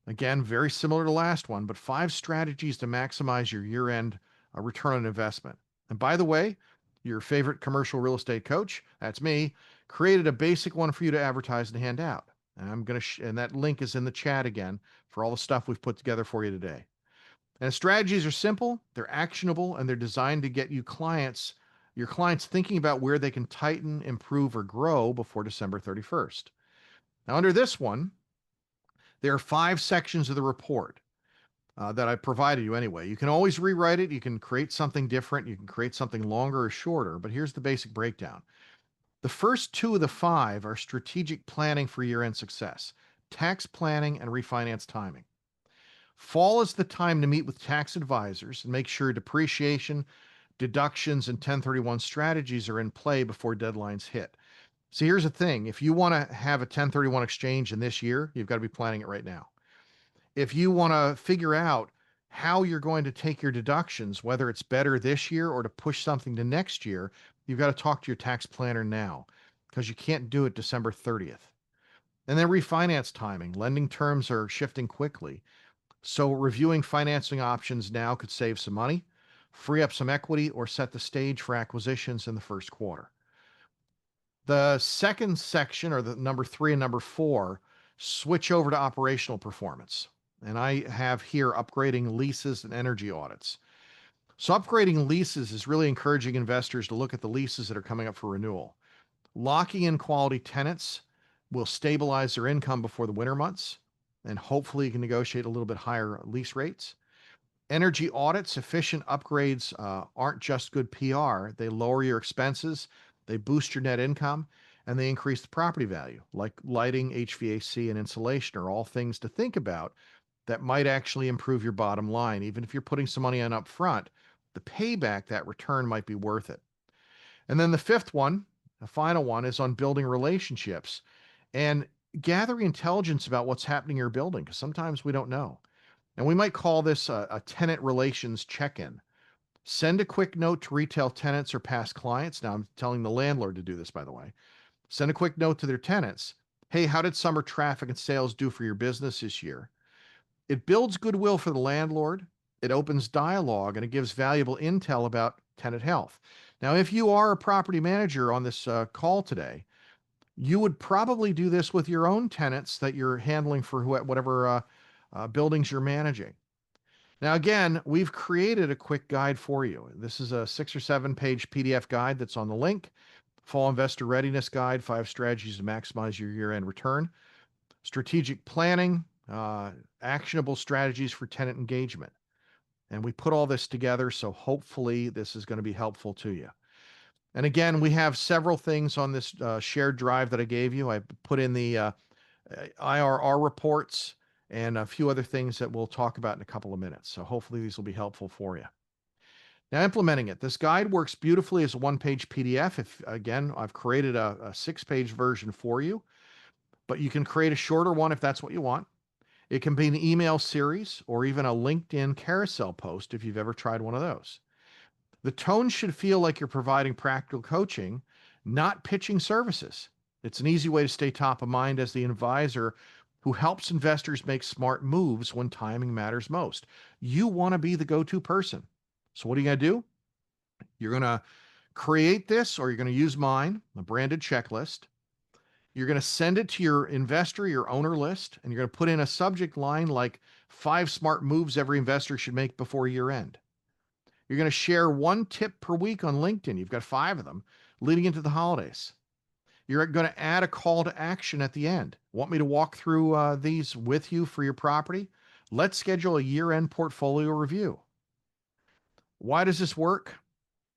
Again, very similar to the last one, but 5 strategies to maximize your year-end return on investment. And by the way, your favorite commercial real estate coach, that's me, created a basic one for you to advertise and hand out. And I'm going to and that link is in the chat again for all the stuff we've put together for you today. And the strategies are simple, they're actionable, and they're designed to get your clients thinking about where they can tighten, improve, or grow before December 31st. Now, under this one, there are 5 sections of the report that I provided you anyway. You can always rewrite it. You can create something different. You can create something longer or shorter, but here's the basic breakdown. The first 2 of the 5 are strategic planning for year-end success, tax planning and refinance timing. Fall is the time to meet with tax advisors and make sure depreciation, deductions, and 1031 strategies are in play before deadlines hit. So here's the thing. If you want to have a 1031 exchange in this year, you've got to be planning it right now. If you want to figure out how you're going to take your deductions, whether it's better this year or to push something to next year, you've got to talk to your tax planner now because you can't do it December 30th. And then refinance timing. Lending terms are shifting quickly. So reviewing financing options now could save some money, free up some equity, or set the stage for acquisitions in the first quarter. The second section, or the number 3 and number 4, switch over to operational performance. And I have here upgrading leases and energy audits. So upgrading leases is really encouraging investors to look at the leases that are coming up for renewal. Locking in quality tenants will stabilize their income before the winter months, and hopefully you can negotiate a little bit higher lease rates. Energy audits, efficient upgrades aren't just good PR. They lower your expenses, they boost your net income, and they increase the property value, like lighting, HVAC, and insulation are all things to think about that might actually improve your bottom line. Even if you're putting some money on up front, the payback, that return might be worth it. And then the 5th one, the final one, is on building relationships and gathering intelligence about what's happening in your building, because sometimes we don't know. And we might call this a tenant relations check-in. Send a quick note to retail tenants or past clients. Now, I'm telling the landlord to do this, by the way. Send a quick note to their tenants. Hey, how did summer traffic and sales do for your business this year? It builds goodwill for the landlord, it opens dialogue, and it gives valuable intel about tenant health. Now, if you are a property manager on this call today, you would probably do this with your own tenants that you're handling for whatever buildings you're managing. Now, again, we've created a quick guide for you. This is a 6 or 7 page PDF guide that's on the link. Fall Investor Readiness Guide, 5 strategies to maximize your year-end return. Strategic planning, actionable strategies for tenant engagement. And we put all this together, so hopefully this is going to be helpful to you. And again, we have several things on this shared drive that I gave you. I put in the IRR reports and a few other things that we'll talk about in a couple of minutes. So hopefully these will be helpful for you. Now, implementing it. This guide works beautifully as a 1-page PDF. If, again, I've created a 6-page version for you, but you can create a shorter one if that's what you want. It can be an email series or even a LinkedIn carousel post if you've ever tried one of those. The tone should feel like you're providing practical coaching, not pitching services. It's an easy way to stay top of mind as the advisor who helps investors make smart moves when timing matters most. You want to be the go-to person. So what are you going to do? You're going to create this, or you're going to use mine, a branded checklist. You're going to send it to your investor, your owner list, and you're going to put in a subject line like 5 smart moves every investor should make before year end. You're going to share 1 tip per week on LinkedIn. You've got 5 of them leading into the holidays. You're going to add a call to action at the end. Want me to walk through these with you for your property? Let's schedule a year-end portfolio review. Why does this work?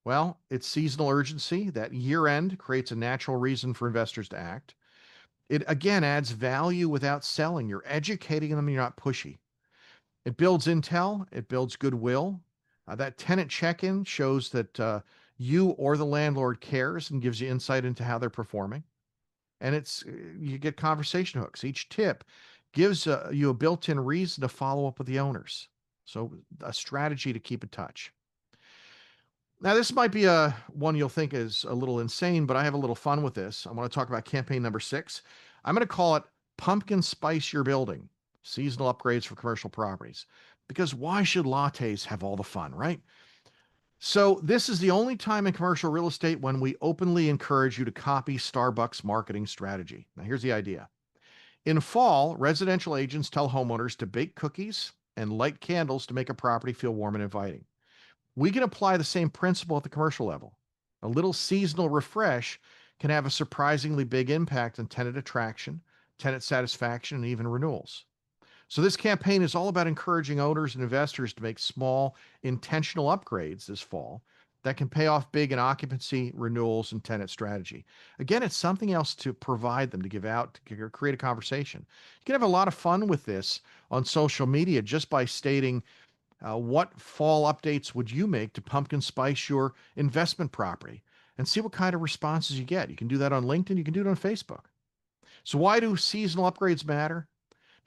Well, it's seasonal urgency. That year-end creates a natural reason for investors to act. It, again, adds value without selling. You're educating them. You're not pushy. It builds intel. It builds goodwill. That tenant check-in shows that you or the landlord cares and gives you insight into how they're performing. and you get conversation hooks. Each tip gives you a built-in reason to follow up with the owners. So a strategy to keep in touch. Now, this might be a one you'll think is a little insane, but I have a little fun with this. I want to talk about campaign number 6. I'm going to call it Pumpkin Spice Your Building, Seasonal Upgrades for Commercial Properties. Because why should lattes have all the fun, right? So this is the only time in commercial real estate when we openly encourage you to copy Starbucks marketing strategy. Now, here's the idea. In fall, residential agents tell homeowners to bake cookies and light candles to make a property feel warm and inviting. We can apply the same principle at the commercial level. A little seasonal refresh can have a surprisingly big impact on tenant attraction, tenant satisfaction, and even renewals. So, this campaign is all about encouraging owners and investors to make small, intentional upgrades this fall that can pay off big in occupancy, renewals, and tenant strategy. Again, it's something else to provide them, to give out, to create a conversation. You can have a lot of fun with this on social media just by stating, what fall updates would you make to pumpkin spice your investment property? And see what kind of responses you get. You can do that on LinkedIn, you can do it on Facebook. So, why do seasonal upgrades matter?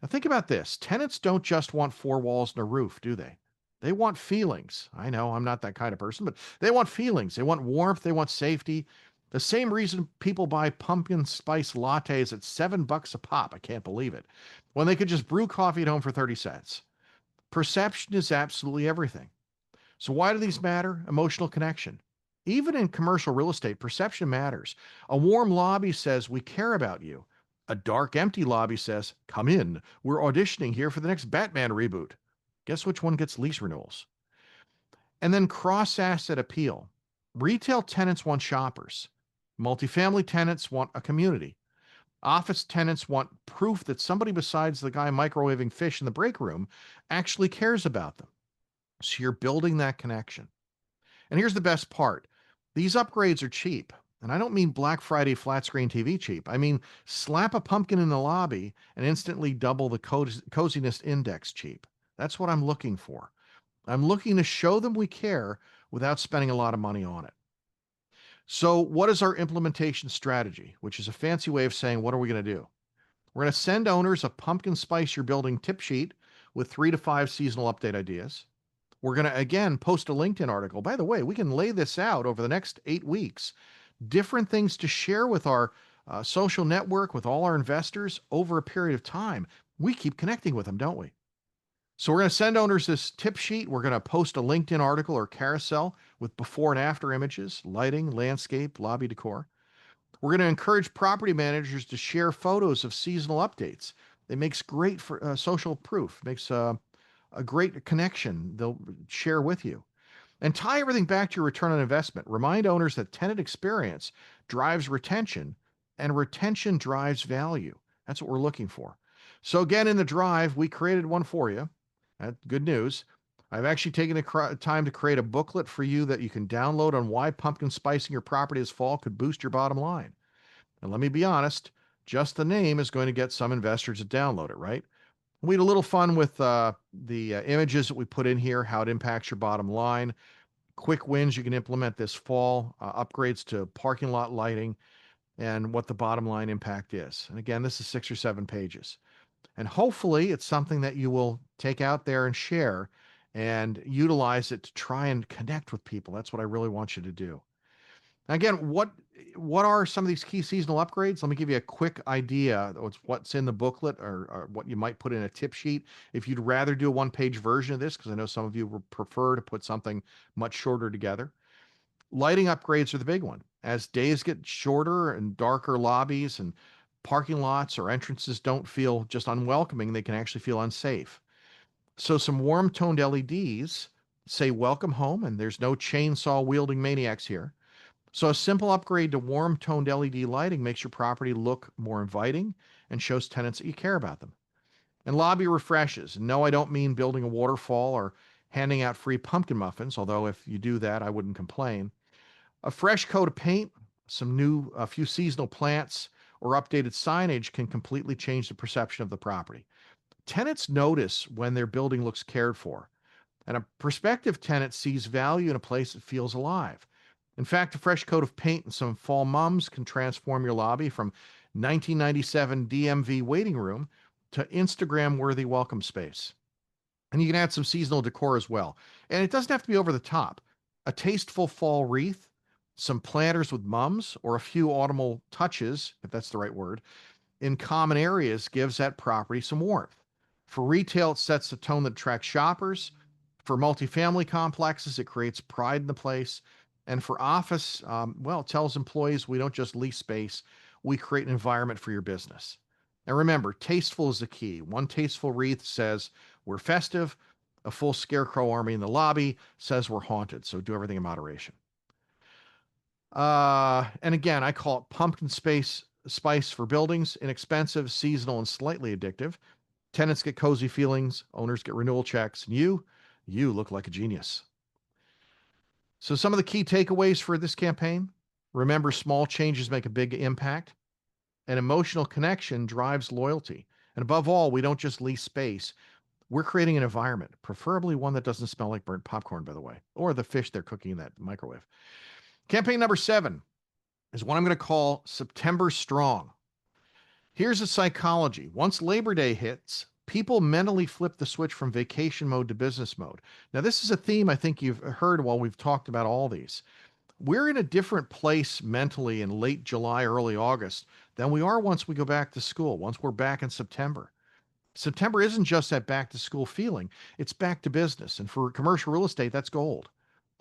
Now, think about this. Tenants don't just want four walls and a roof, do they? They want feelings. I know I'm not that kind of person, but they want feelings. They want warmth. They want safety. The same reason people buy pumpkin spice lattes at $7 a pop. I can't believe it. When they could just brew coffee at home for 30 cents. Perception is absolutely everything. So, why do these matter? Emotional connection. Even in commercial real estate, perception matters. A warm lobby says, we care about you. A dark, empty lobby says, come in. We're auditioning here for the next Batman reboot. Guess which one gets lease renewals? And then cross asset appeal. Retail tenants want shoppers. Multifamily tenants want a community. Office tenants want proof that somebody besides the guy microwaving fish in the break room actually cares about them. So you're building that connection. And here's the best part. These upgrades are cheap. And I don't mean Black Friday flat screen TV cheap. I mean slap a pumpkin in the lobby and instantly double the coziness index cheap. That's what I'm looking for. I'm looking to show them we care without spending a lot of money on it. So, what is our implementation strategy? Which is a fancy way of saying, what are we going to do? We're going to send owners a pumpkin spice your building tip sheet with 3 to 5 seasonal update ideas. We're going to, again, post a LinkedIn article. By the way, we can lay this out over the next 8 weeks. Different things to share with our social network, with all our investors over a period of time. We keep connecting with them, don't we? So we're going to send owners this tip sheet. We're going to post a LinkedIn article or carousel with before and after images, lighting, landscape, lobby decor. We're going to encourage property managers to share photos of seasonal updates. It makes great for social proof, makes a great connection they'll share with you. And tie everything back to your return on investment. Remind owners that tenant experience drives retention and retention drives value. That's what we're looking for. So again, in the drive, we created one for you. Good news. I've actually taken the time to create a booklet for you that you can download on why pumpkin spicing your property this fall could boost your bottom line. And let me be honest, just the name is going to get some investors to download it, right? We had a little fun with the images that we put in here, how it impacts your bottom line, quick wins you can implement this fall, upgrades to parking lot lighting, and what the bottom line impact is. And again, this is 6 or 7 pages. And hopefully it's something that you will take out there and share and utilize it to try and connect with people. That's what I really want you to do. Now, again, what are some of these key seasonal upgrades? Let me give you a quick idea of what's in the booklet or what you might put in a tip sheet. If you'd rather do a one-page version of this, because I know some of you would prefer to put something much shorter together. Lighting upgrades are the big one. As days get shorter and darker lobbies and parking lots or entrances don't feel just unwelcoming, they can actually feel unsafe. So some warm toned LEDs say welcome home, and there's no chainsaw wielding maniacs here. So a simple upgrade to warm toned LED lighting makes your property look more inviting and shows tenants that you care about them. And lobby refreshes. No, I don't mean building a waterfall or handing out free pumpkin muffins, although if you do that, I wouldn't complain. A fresh coat of paint, a few seasonal plants, or updated signage can completely change the perception of the property. Tenants notice when their building looks cared for, and a prospective tenant sees value in a place that feels alive. In fact, a fresh coat of paint and some fall mums can transform your lobby from 1997 DMV waiting room to Instagram worthy welcome space. And you can add some seasonal decor as well. And it doesn't have to be over the top. A tasteful fall wreath, some planters with mums, or a few autumnal touches, if that's the right word, in common areas gives that property some warmth. For retail, it sets the tone that attracts shoppers. For multifamily complexes, it creates pride in the place. And for office, well, it tells employees we don't just lease space, we create an environment for your business. And remember, tasteful is the key. One tasteful wreath says we're festive. A full scarecrow army in the lobby says we're haunted. So do everything in moderation. And again, I call it pumpkin spice for buildings, inexpensive, seasonal, and slightly addictive. Tenants get cozy feelings, owners get renewal checks, and you look like a genius. So some of the key takeaways for this campaign: remember, small changes make a big impact. An emotional connection drives loyalty. And above all, we don't just lease space. We're creating an environment, preferably one that doesn't smell like burnt popcorn, by the way, or the fish they're cooking in that microwave. Campaign number 7 is what I'm going to call September Strong. Here's the psychology. Once Labor Day hits, people mentally flip the switch from vacation mode to business mode. Now, this is a theme I think you've heard while we've talked about all these. We're in a different place mentally in late July, early August than we are once we go back to school, once we're back in September. September isn't just that back to school feeling, it's back to business. And for commercial real estate, that's gold.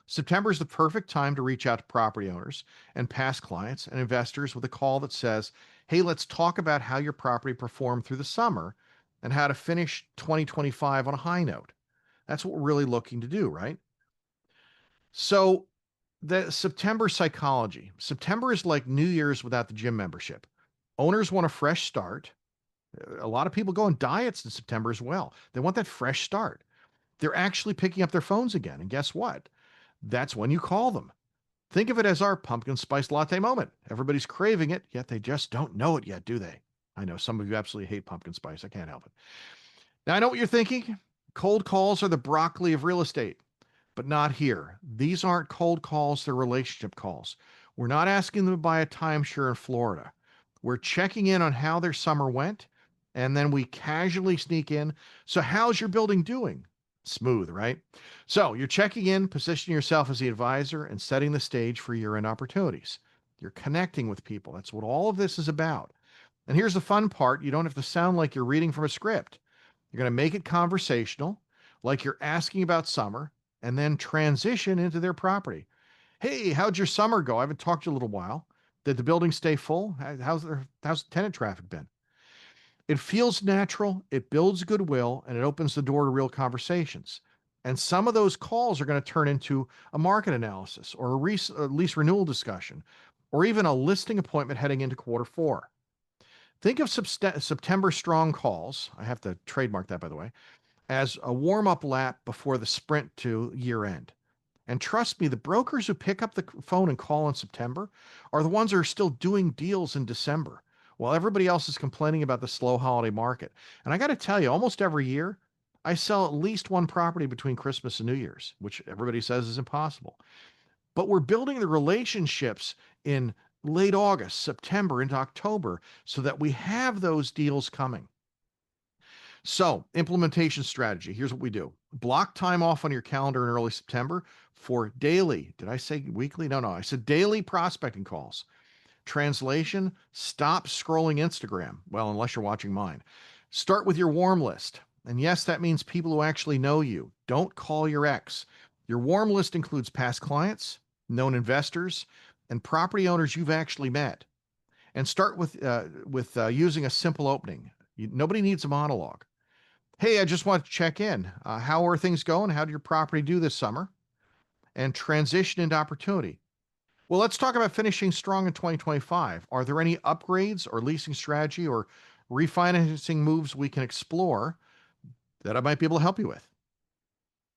September is the perfect time to reach out to property owners and past clients and investors with a call that says, hey, let's talk about how your property performed through the summer and how to finish 2025 on a high note. That's what we're really looking to do, right? So, the September psychology. September is like New Year's without the gym membership. Owners want a fresh start. A lot of people go on diets in September as well. They want that fresh start. They're actually picking up their phones again. And guess what? That's when you call them. Think of it as our pumpkin spice latte moment. Everybody's craving it, yet they just don't know it yet, do they? I know some of you absolutely hate pumpkin spice. I can't help it. Now, I know what you're thinking. Cold calls are the broccoli of real estate, but not here. These aren't cold calls, they're relationship calls. We're not asking them to buy a timeshare in Florida. We're checking in on how their summer went, and then we casually sneak in. So, how's your building doing? Smooth, right? So, you're checking in, positioning yourself as the advisor, and setting the stage for year end opportunities. You're connecting with people. That's what all of this is about. And here's the fun part: you don't have to sound like you're reading from a script. You're going to make it conversational, like you're asking about summer, and then transition into their property. Hey, how'd your summer go? I haven't talked to you in a little while. Did the building stay full? How's tenant traffic been? It feels natural, it builds goodwill, and it opens the door to real conversations. And some of those calls are going to turn into a market analysis or a lease renewal discussion, or even a listing appointment heading into Q4. Think of September strong calls. I have to trademark that, by the way, as a warm up lap before the sprint to year end. And trust me, the brokers who pick up the phone and call in September are the ones who are still doing deals in December while everybody else is complaining about the slow holiday market. And I got to tell you, almost every year, I sell at least one property between Christmas and New Year's, which everybody says is impossible. But we're building the relationships in late August, September, into October so that we have those deals coming. So, implementation strategy. Here's what we do: block time off on your calendar in early September for daily. Did I say weekly? No, I said daily prospecting calls. Translation: stop scrolling Instagram. Well, unless you're watching mine. Start with your warm list. And yes, that means people who actually know you. Don't call your ex. Your warm list includes past clients, known investors, and property owners you've actually met. And start with using a simple opening. Nobody needs a monologue. Hey, I just want to check in. How are things going? How did your property do this summer? And transition into opportunity. Well, let's talk about finishing strong in 2025. Are there any upgrades or leasing strategy or refinancing moves we can explore that I might be able to help you with?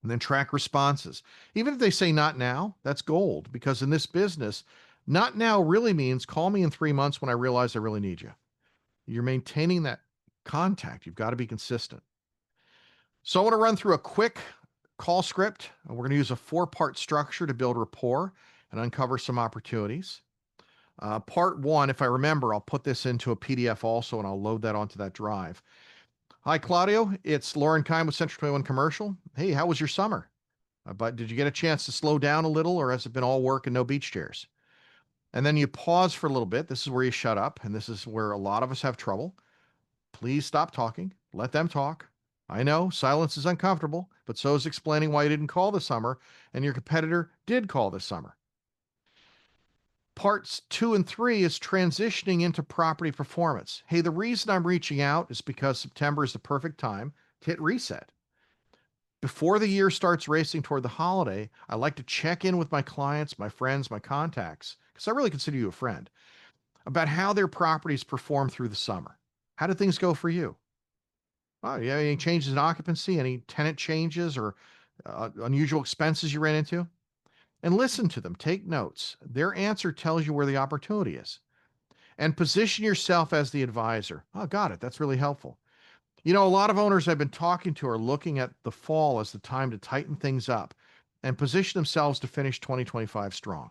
And then track responses. Even if they say not now, that's gold, because in this business, not now really means call me in 3 months when I realize I really need you. You're maintaining that contact. You've got to be consistent. So I want to run through a quick call script. We're going to use a 4-part structure to build rapport and uncover some opportunities. Part one, if I remember, I'll put this into a PDF also, and I'll load that onto that drive. Hi, Claudio. It's Loren Keim with Central 21 Commercial. Hey, how was your summer? But did you get a chance to slow down a little, or has it been all work and no beach chairs? And then you pause for a little bit. This is where you shut up, and this is where a lot of us have trouble. Please stop talking. Let them talk. I know silence is uncomfortable, but so is explaining why you didn't call this summer and your competitor did call this summer. Parts two and three is transitioning into property performance. Hey, the reason I'm reaching out is because September is the perfect time to hit reset. Before the year starts racing toward the holiday, I like to check in with my clients, my friends, my contacts, because I really consider you a friend, about how their properties perform through the summer. How did things go for you? Oh, yeah, any changes in occupancy, any tenant changes or unusual expenses you ran into? And listen to them, take notes. Their answer tells you where the opportunity is. And position yourself as the advisor. Oh, got it. That's really helpful. You know, a lot of owners I've been talking to are looking at the fall as the time to tighten things up and position themselves to finish 2025 strong.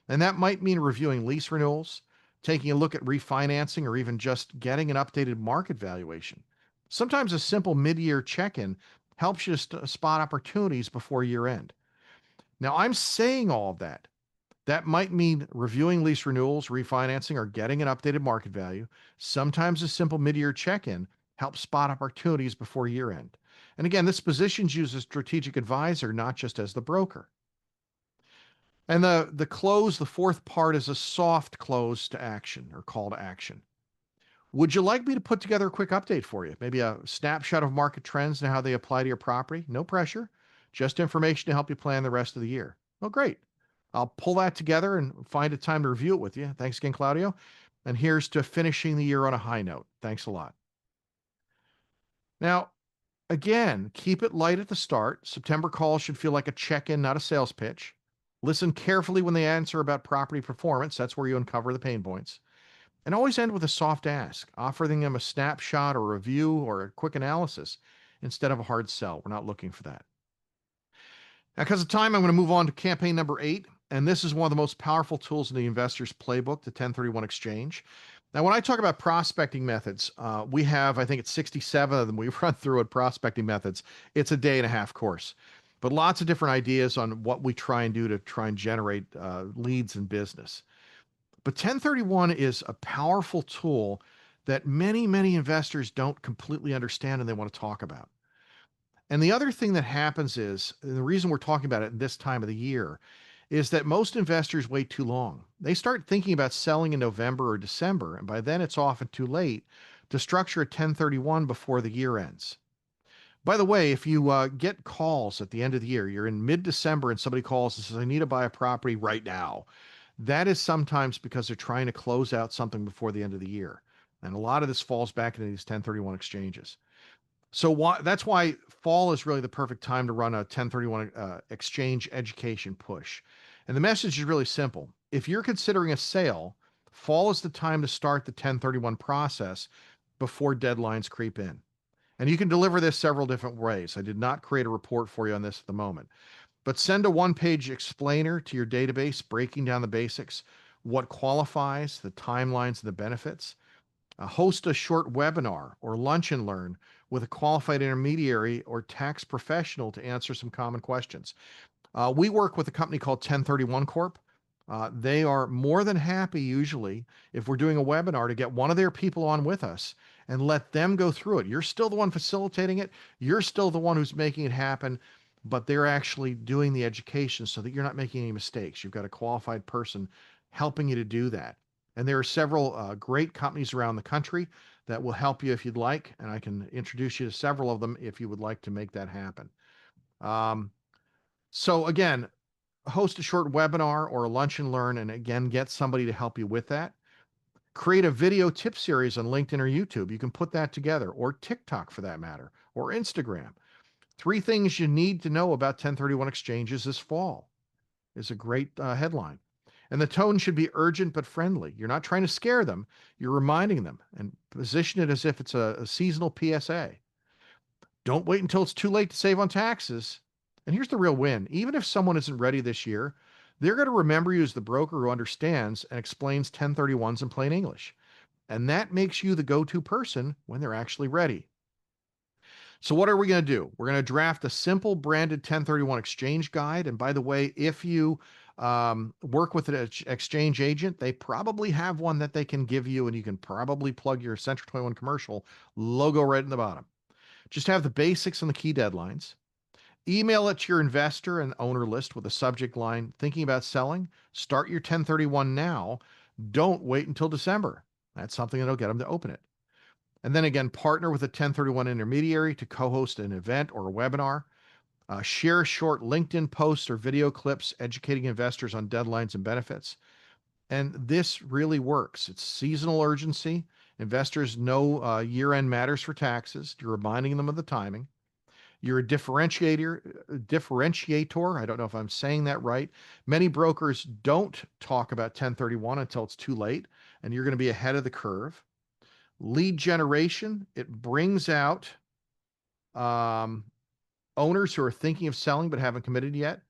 And that might mean reviewing lease renewals, taking a look at refinancing, or even just getting an updated market valuation. Sometimes a simple mid year check in helps you to spot opportunities before year end. Now, I'm saying all of that. That might mean reviewing lease renewals, refinancing, or getting an updated market value. Sometimes a simple mid year check in helps spot opportunities before year end. And again, this positions you as a strategic advisor, not just as the broker. And the close, the fourth part is a soft close to action or call to action. Would you like me to put together a quick update for you? Maybe a snapshot of market trends and how they apply to your property? No pressure, just information to help you plan the rest of the year. Oh, great. I'll pull that together and find a time to review it with you. Thanks again, Claudio. And here's to finishing the year on a high note. Thanks a lot. Now, again, keep it light at the start. September calls should feel like a check in, not a sales pitch. Listen carefully when they answer about property performance. That's where you uncover the pain points. And always end with a soft ask, offering them a snapshot or review or a quick analysis instead of a hard sell. We're not looking for that. Now, because of time, I'm going to move on to campaign number 8. And this is one of the most powerful tools in the investor's playbook, the 1031 exchange. Now, when I talk about prospecting methods, we have, I think it's 67 of them we run through at prospecting methods. It's a day and a half course, but lots of different ideas on what we try and do to try and generate leads in business. But 1031 is a powerful tool that many, many investors don't completely understand and they want to talk about. And the other thing that happens is, and the reason we're talking about it in this time of the year, is that most investors wait too long. They start thinking about selling in November or December, and by then it's often too late to structure a 1031 before the year ends. By the way, if you get calls at the end of the year, you're in mid-December and somebody calls and says, I need to buy a property right now. That is sometimes because they're trying to close out something before the end of the year. And a lot of this falls back into these 1031 exchanges. So that's why fall is really the perfect time to run a 1031 exchange education push. And the message is really simple. If you're considering a sale, fall is the time to start the 1031 process before deadlines creep in. And you can deliver this several different ways. I did not create a report for you on this at the moment, but send a one-page explainer to your database breaking down the basics, what qualifies, the timelines, and the benefits. Host a short webinar or lunch and learn with a qualified intermediary or tax professional to answer some common questions. We work with a company called 1031 Corp. They are more than happy, usually, if we're doing a webinar, to get one of their people on with us and let them go through it. You're still the one facilitating it. You're still the one who's making it happen, but they're actually doing the education so that you're not making any mistakes. You've got a qualified person helping you to do that. And there are several great companies around the country that will help you if you'd like, and I can introduce you to several of them if you would like to make that happen. So again, host a short webinar or a lunch and learn, and again, get somebody to help you with that. Create a video tip series on LinkedIn or YouTube. You can put that together, or TikTok for that matter, or Instagram. 3 things you need to know about 1031 exchanges this fall is a great headline. And the tone should be urgent but friendly. You're not trying to scare them. You're reminding them, and position it as if it's a seasonal PSA. Don't wait until it's too late to save on taxes. And here's the real win. Even if someone isn't ready this year, They're going to remember you as the broker who understands and explains 1031s in plain English. And that makes you the go-to person when they're actually ready. So what are we going to do? We're going to draft a simple branded 1031 exchange guide. And by the way, if you work with an exchange agent, they probably have one that they can give you, and you can probably plug your Central 21 Commercial logo right in the bottom. Just have the basics and the key deadlines. Email it to your investor and owner list with a subject line, thinking about selling. Start your 1031 now. Don't wait until December. That's something that'll get them to open it. And then again, partner with a 1031 intermediary to co-host an event or a webinar. Share short LinkedIn posts or video clips educating investors on deadlines and benefits. And this really works. It's seasonal urgency. Investors know year-end matters for taxes. You're reminding them of the timing. You're a differentiator. I don't know if I'm saying that right. Many brokers don't talk about 1031 until it's too late, and you're going to be ahead of the curve. Lead generation, it brings out owners who are thinking of selling but haven't committed yet.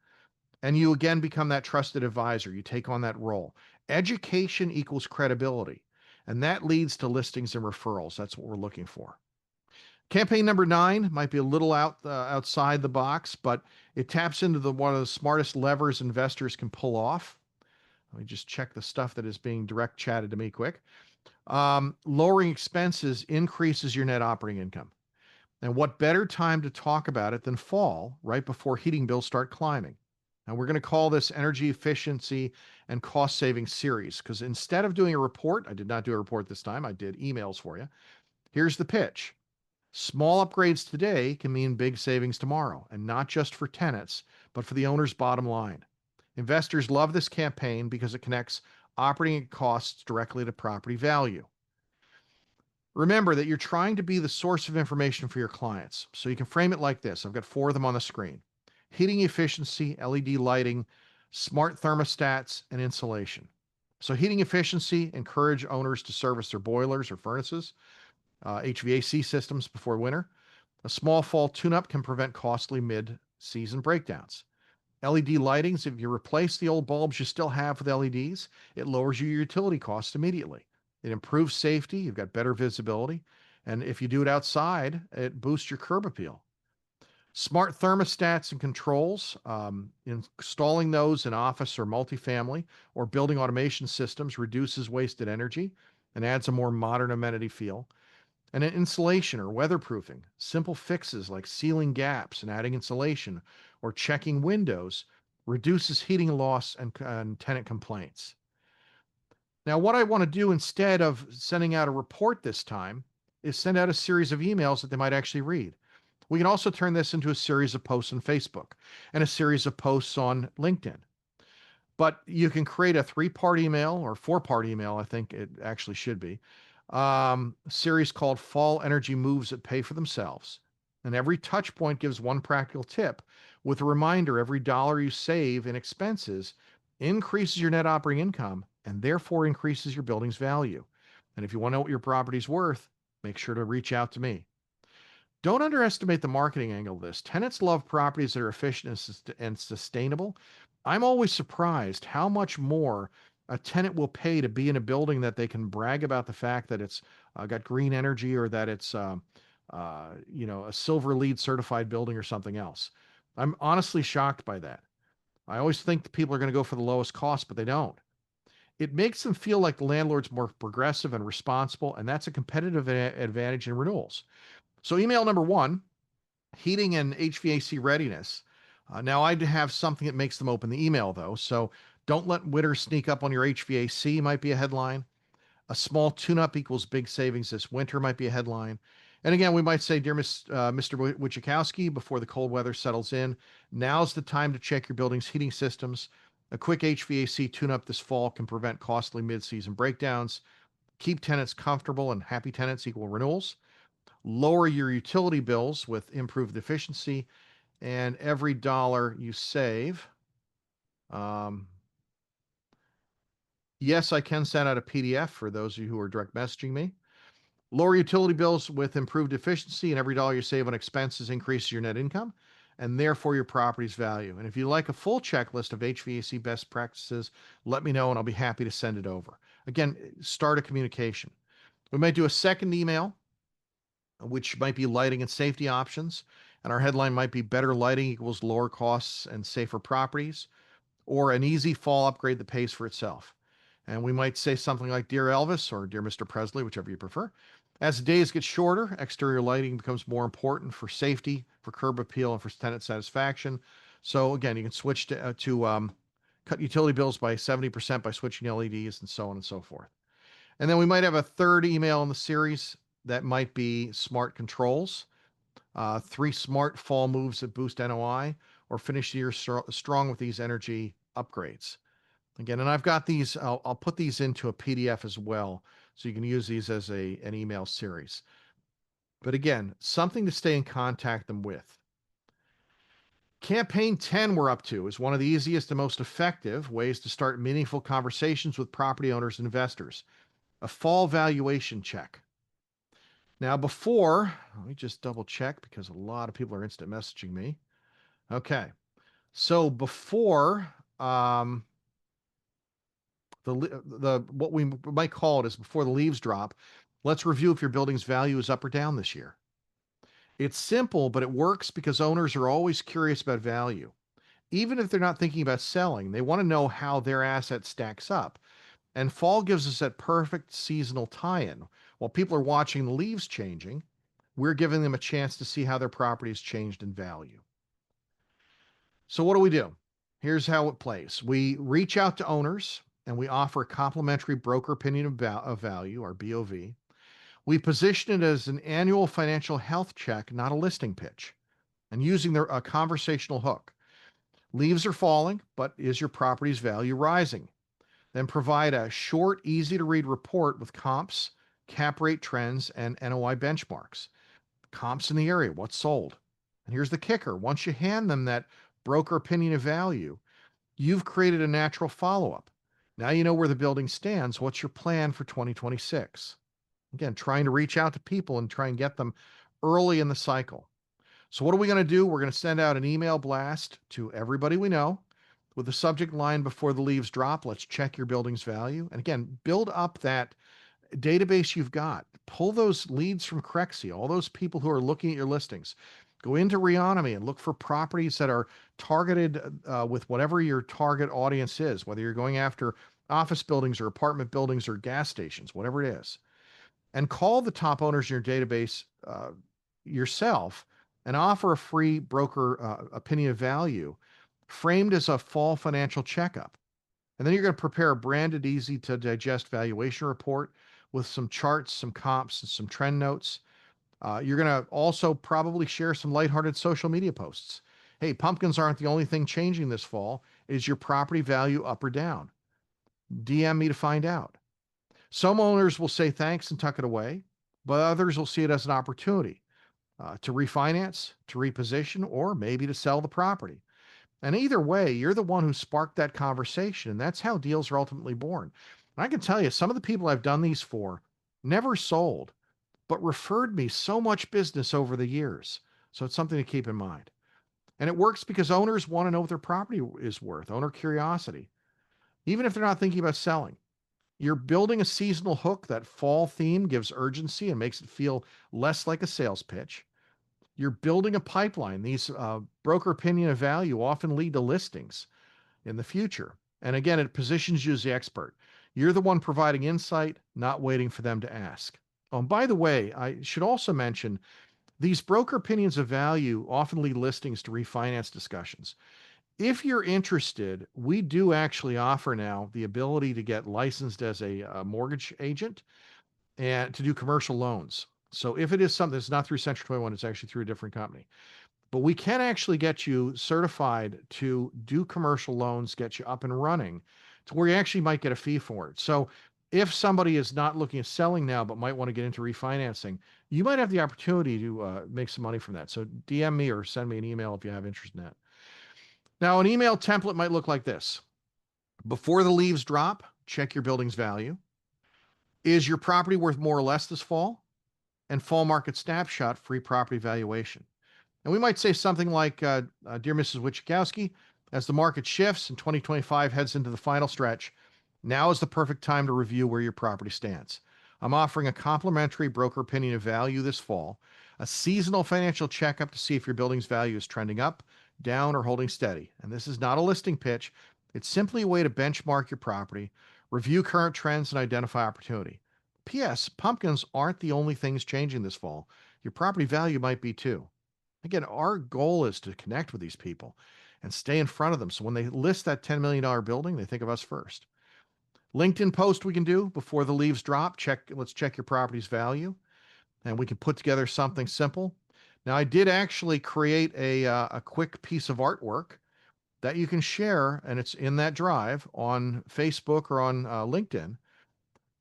And you again become that trusted advisor. You take on that role. Education equals credibility. And that leads to listings and referrals. That's what we're looking for. Campaign number 9 might be a little outside the box, but it taps into one of the smartest levers investors can pull off. Let me just check the stuff that is being direct chatted to me quick. Lowering expenses increases your net operating income. And what better time to talk about it than fall, right before heating bills start climbing? Now, we're going to call this Energy Efficiency and Cost Saving Series, because instead of doing a report, I did not do a report this time, I did emails for you. Here's the pitch. Small upgrades today can mean big savings tomorrow, and not just for tenants, but for the owner's bottom line. Investors love this campaign because it connects operating costs directly to property value. Remember that you're trying to be the source of information for your clients. So you can frame it like this. I've got 4 of them on the screen. Heating efficiency, LED lighting, smart thermostats, and insulation. So heating efficiency, encourage owners to service their boilers or furnaces, HVAC systems before winter. A small fall tune-up can prevent costly mid-season breakdowns. LED lightings, if you replace the old bulbs you still have with LEDs, it lowers your utility costs immediately. It improves safety. You've got better visibility. And if you do it outside, it boosts your curb appeal. Smart thermostats and controls, installing those in office or multifamily or building automation systems reduces wasted energy and adds a more modern amenity feel. And an insulation or weatherproofing, simple fixes like sealing gaps and adding insulation or checking windows reduces heating loss and tenant complaints. Now, what I want to do instead of sending out a report this time is send out a series of emails that they might actually read. We can also turn this into a series of posts on Facebook and a series of posts on LinkedIn. But you can create a 3-part email or 4-part email, I think it actually should be, series called Fall Energy Moves That Pay for Themselves. And every touch point gives one practical tip with a reminder every dollar you save in expenses increases your net operating income and therefore increases your building's value. And if you want to know what your property's worth, make sure to reach out to me. Don't underestimate the marketing angle of this. Tenants love properties that are efficient and sustainable. I'm always surprised how much more a tenant will pay to be in a building that they can brag about the fact that it's got green energy or that it's a silver LEED certified building or something else. I'm honestly shocked by that. I always think that people are going to go for the lowest cost, but they don't. It makes them feel like the landlord's more progressive and responsible, and that's a competitive advantage in renewals. So email number 1, heating and HVAC readiness. Now I have something that makes them open the email though. So don't let winter sneak up on your HVAC might be a headline. A small tune-up equals big savings this winter might be a headline. And again, we might say, dear Mr. Wojciechowski, before the cold weather settles in, now's the time to check your building's heating systems. A quick HVAC tune-up this fall can prevent costly mid-season breakdowns. Keep tenants comfortable, and happy tenants equal renewals. Lower your utility bills with improved efficiency, and every dollar you save. Yes, I can send out a PDF for those of you who are direct messaging me. Lower utility bills with improved efficiency, and every dollar you save on expenses increases your net income. and therefore your property's value. And if you like a full checklist of HVAC best practices, let me know and I'll be happy to send it over. Again, start a communication. We might do a second email, which might be lighting and safety options. And our headline might be better lighting equals lower costs and safer properties, or an easy fall upgrade that pays for itself. And we might say something like Dear Elvis or Dear Mr. Presley, whichever you prefer. As the days get shorter, exterior lighting becomes more important for safety, for curb appeal, and for tenant satisfaction. So again, you can switch to cut utility bills by 70% by switching LEDs and so on and so forth. And then we might have a third email in the series that might be smart controls, 3 smart fall moves that boost NOI, or finish the year strong with these energy upgrades. Again, and I've got these, I'll put these into a PDF as well, so you can use these as an email series. But again, something to stay in contact them with. Campaign 10 we're up to is one of the easiest and most effective ways to start meaningful conversations with property owners and investors. A fall valuation check. Now before, let me just double check because a lot of people are instant messaging me. Okay. So before the what we might call it is before the leaves drop, let's review if your building's value is up or down this year. It's simple, but it works because owners are always curious about value. Even if they're not thinking about selling, they want to know how their asset stacks up. And fall gives us that perfect seasonal tie-in. While people are watching the leaves changing, we're giving them a chance to see how their property has changed in value. So what do we do? Here's how it plays. We reach out to owners and we offer a complimentary broker opinion of value, or BOV. We position it as an annual financial health check, not a listing pitch, and using a conversational hook. Leaves are falling, but is your property's value rising? Then provide a short, easy to read report with comps, cap rate trends, and NOI benchmarks. Comps in the area, what's sold? And here's the kicker. Once you hand them that broker opinion of value, you've created a natural follow-up. Now you know where the building stands. What's your plan for 2026? Again, trying to reach out to people and try and get them early in the cycle. So what are we going to do? We're going to send out an email blast to everybody we know with the subject line before the leaves drop. Let's check your building's value. And again, build up that database you've got. Pull those leads from Crexi, all those people who are looking at your listings. Go into Reonomy and look for properties that are targeted with whatever your target audience is, whether you're going after office buildings or apartment buildings or gas stations, whatever it is. And call the top owners in your database yourself and offer a free broker opinion of value framed as a fall financial checkup. And then you're going to prepare a branded, easy to digest valuation report with some charts, some comps, and some trend notes. You're going to also probably share some lighthearted social media posts. Hey, pumpkins aren't the only thing changing this fall. Is your property value up or down? DM me to find out. Some owners will say thanks and tuck it away, but others will see it as an opportunity to refinance, to reposition, or maybe to sell the property. And either way, you're the one who sparked that conversation, and that's how deals are ultimately born. And I can tell you, some of the people I've done these for never sold, but referred me so much business over the years. So it's something to keep in mind. And it works because owners want to know what their property is worth, owner curiosity, even if they're not thinking about selling. You're building a seasonal hook. That fall theme gives urgency and makes it feel less like a sales pitch. You're building a pipeline. These broker opinion of value often lead to listings in the future. And again, it positions you as the expert. You're the one providing insight, not waiting for them to ask. Oh, and by the way, I should also mention these broker opinions of value often lead listings to refinance discussions. If you're interested, we do actually offer now the ability to get licensed as a mortgage agent and to do commercial loans. So if it is something that's not through Century 21, it's actually through a different company. But we can actually get you certified to do commercial loans, get you up and running to where you actually might get a fee for it. So if somebody is not looking at selling now, but might want to get into refinancing, you might have the opportunity to make some money from that. So DM me or send me an email if you have interest in that. Now, an email template might look like this. Before the leaves drop, check your building's value. Is your property worth more or less this fall? And fall market snapshot, free property valuation. And we might say something like, Dear Mrs. Wichikowski, as the market shifts and 2025 heads into the final stretch, now is the perfect time to review where your property stands. I'm offering a complimentary broker opinion of value this fall, a seasonal financial checkup to see if your building's value is trending up, down, or holding steady. And this is not a listing pitch. It's simply a way to benchmark your property, review current trends, and identify opportunity. P.S. Pumpkins aren't the only things changing this fall. Your property value might be too. Again, our goal is to connect with these people and stay in front of them. So when they list that $10 million building, they think of us first. LinkedIn post we can do before the leaves drop. Let's check your property's value, and we can put together something simple. Now, I did actually create a quick piece of artwork that you can share, and it's in that drive on Facebook or on LinkedIn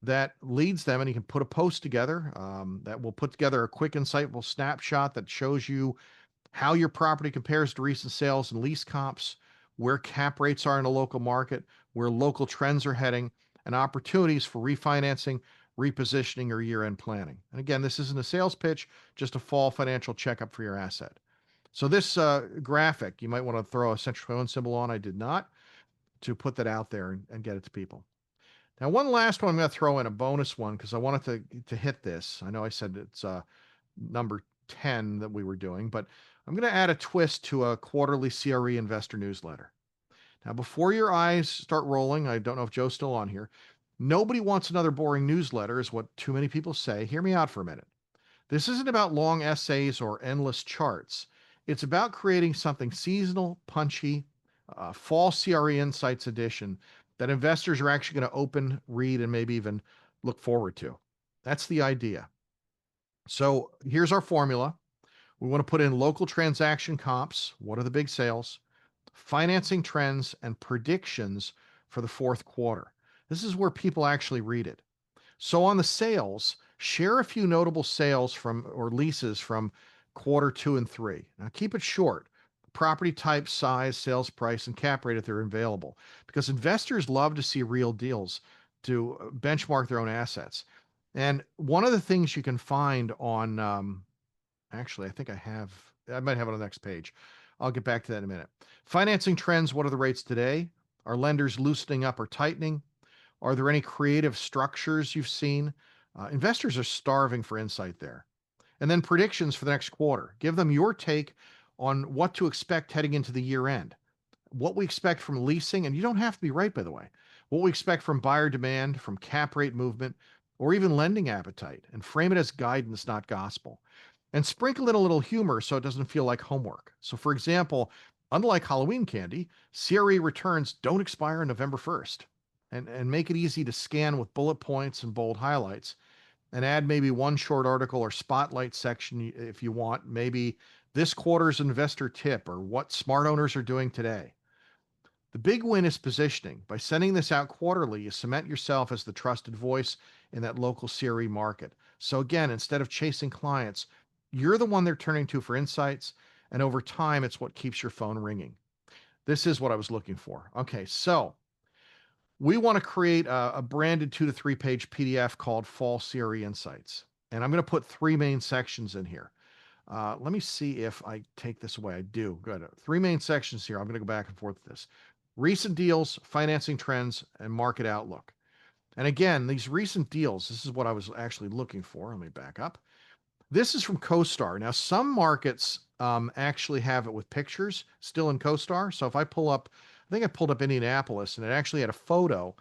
that leads them, and you can put a post together that will put together a quick, insightful snapshot that shows you how your property compares to recent sales and lease comps, where cap rates are in a local market, where local trends are heading, and opportunities for refinancing, repositioning, or year-end planning. And again, this isn't a sales pitch, just a fall financial checkup for your asset. So this graphic, you might want to throw a central cone symbol on. I did not, to put that out there and get it to people. Now, one last one I'm going to throw in, a bonus one, because I wanted to hit this. I know I said it's number 10 that we were doing, but I'm going to add a twist to a quarterly CRE investor newsletter. Now, before your eyes start rolling, I don't know if Joe's still on here. Nobody wants another boring newsletter, is what too many people say. Hear me out for a minute. This isn't about long essays or endless charts. It's about creating something seasonal, punchy, fall CRE Insights edition that investors are actually going to open, read, and maybe even look forward to. That's the idea. So here's our formula. We want to put in local transaction comps. What are the big sales? Financing trends and predictions for the fourth quarter. This is where people actually read it. So on the sales, share a few notable sales from or leases from quarter 2 and 3. Now keep it short. Property type, size, sales price, and cap rate if they're available, because investors love to see real deals to benchmark their own assets. And one of the things you can find on, actually, I might have it on the next page. I'll get back to that in a minute. Financing trends. What are the rates today? Are lenders loosening up or tightening? Are there any creative structures you've seen? Investors are starving for insight there. And then predictions for the next quarter. Give them your take on what to expect heading into the year end. What we expect from leasing, and you don't have to be right, by the way. What we expect from buyer demand, from cap rate movement, or even lending appetite, and frame it as guidance, not gospel. And sprinkle in a little humor so it doesn't feel like homework. So, for example, unlike Halloween candy, CRE returns don't expire on November 1st. And make it easy to scan with bullet points and bold highlights, and add maybe one short article or spotlight section if you want. Maybe this quarter's investor tip or what smart owners are doing today. The big win is positioning. By sending this out quarterly, you cement yourself as the trusted voice in that local CRE market. So again, instead of chasing clients, you're the one they're turning to for insights, and over time, it's what keeps your phone ringing. This is what I was looking for. Okay, so we want to create a branded 2 to 3 page PDF called Fall CRE Insights. And I'm going to put 3 main sections in here. Let me see if I take this away. I do. Good. 3 main sections here. I'm going to go back and forth with this. Recent deals, financing trends, and market outlook. And again, these recent deals, this is what I was actually looking for. Let me back up. This is from CoStar. Now, some markets actually have it with pictures still in CoStar. So if I pull up, I think I pulled up Indianapolis, and it actually had a photo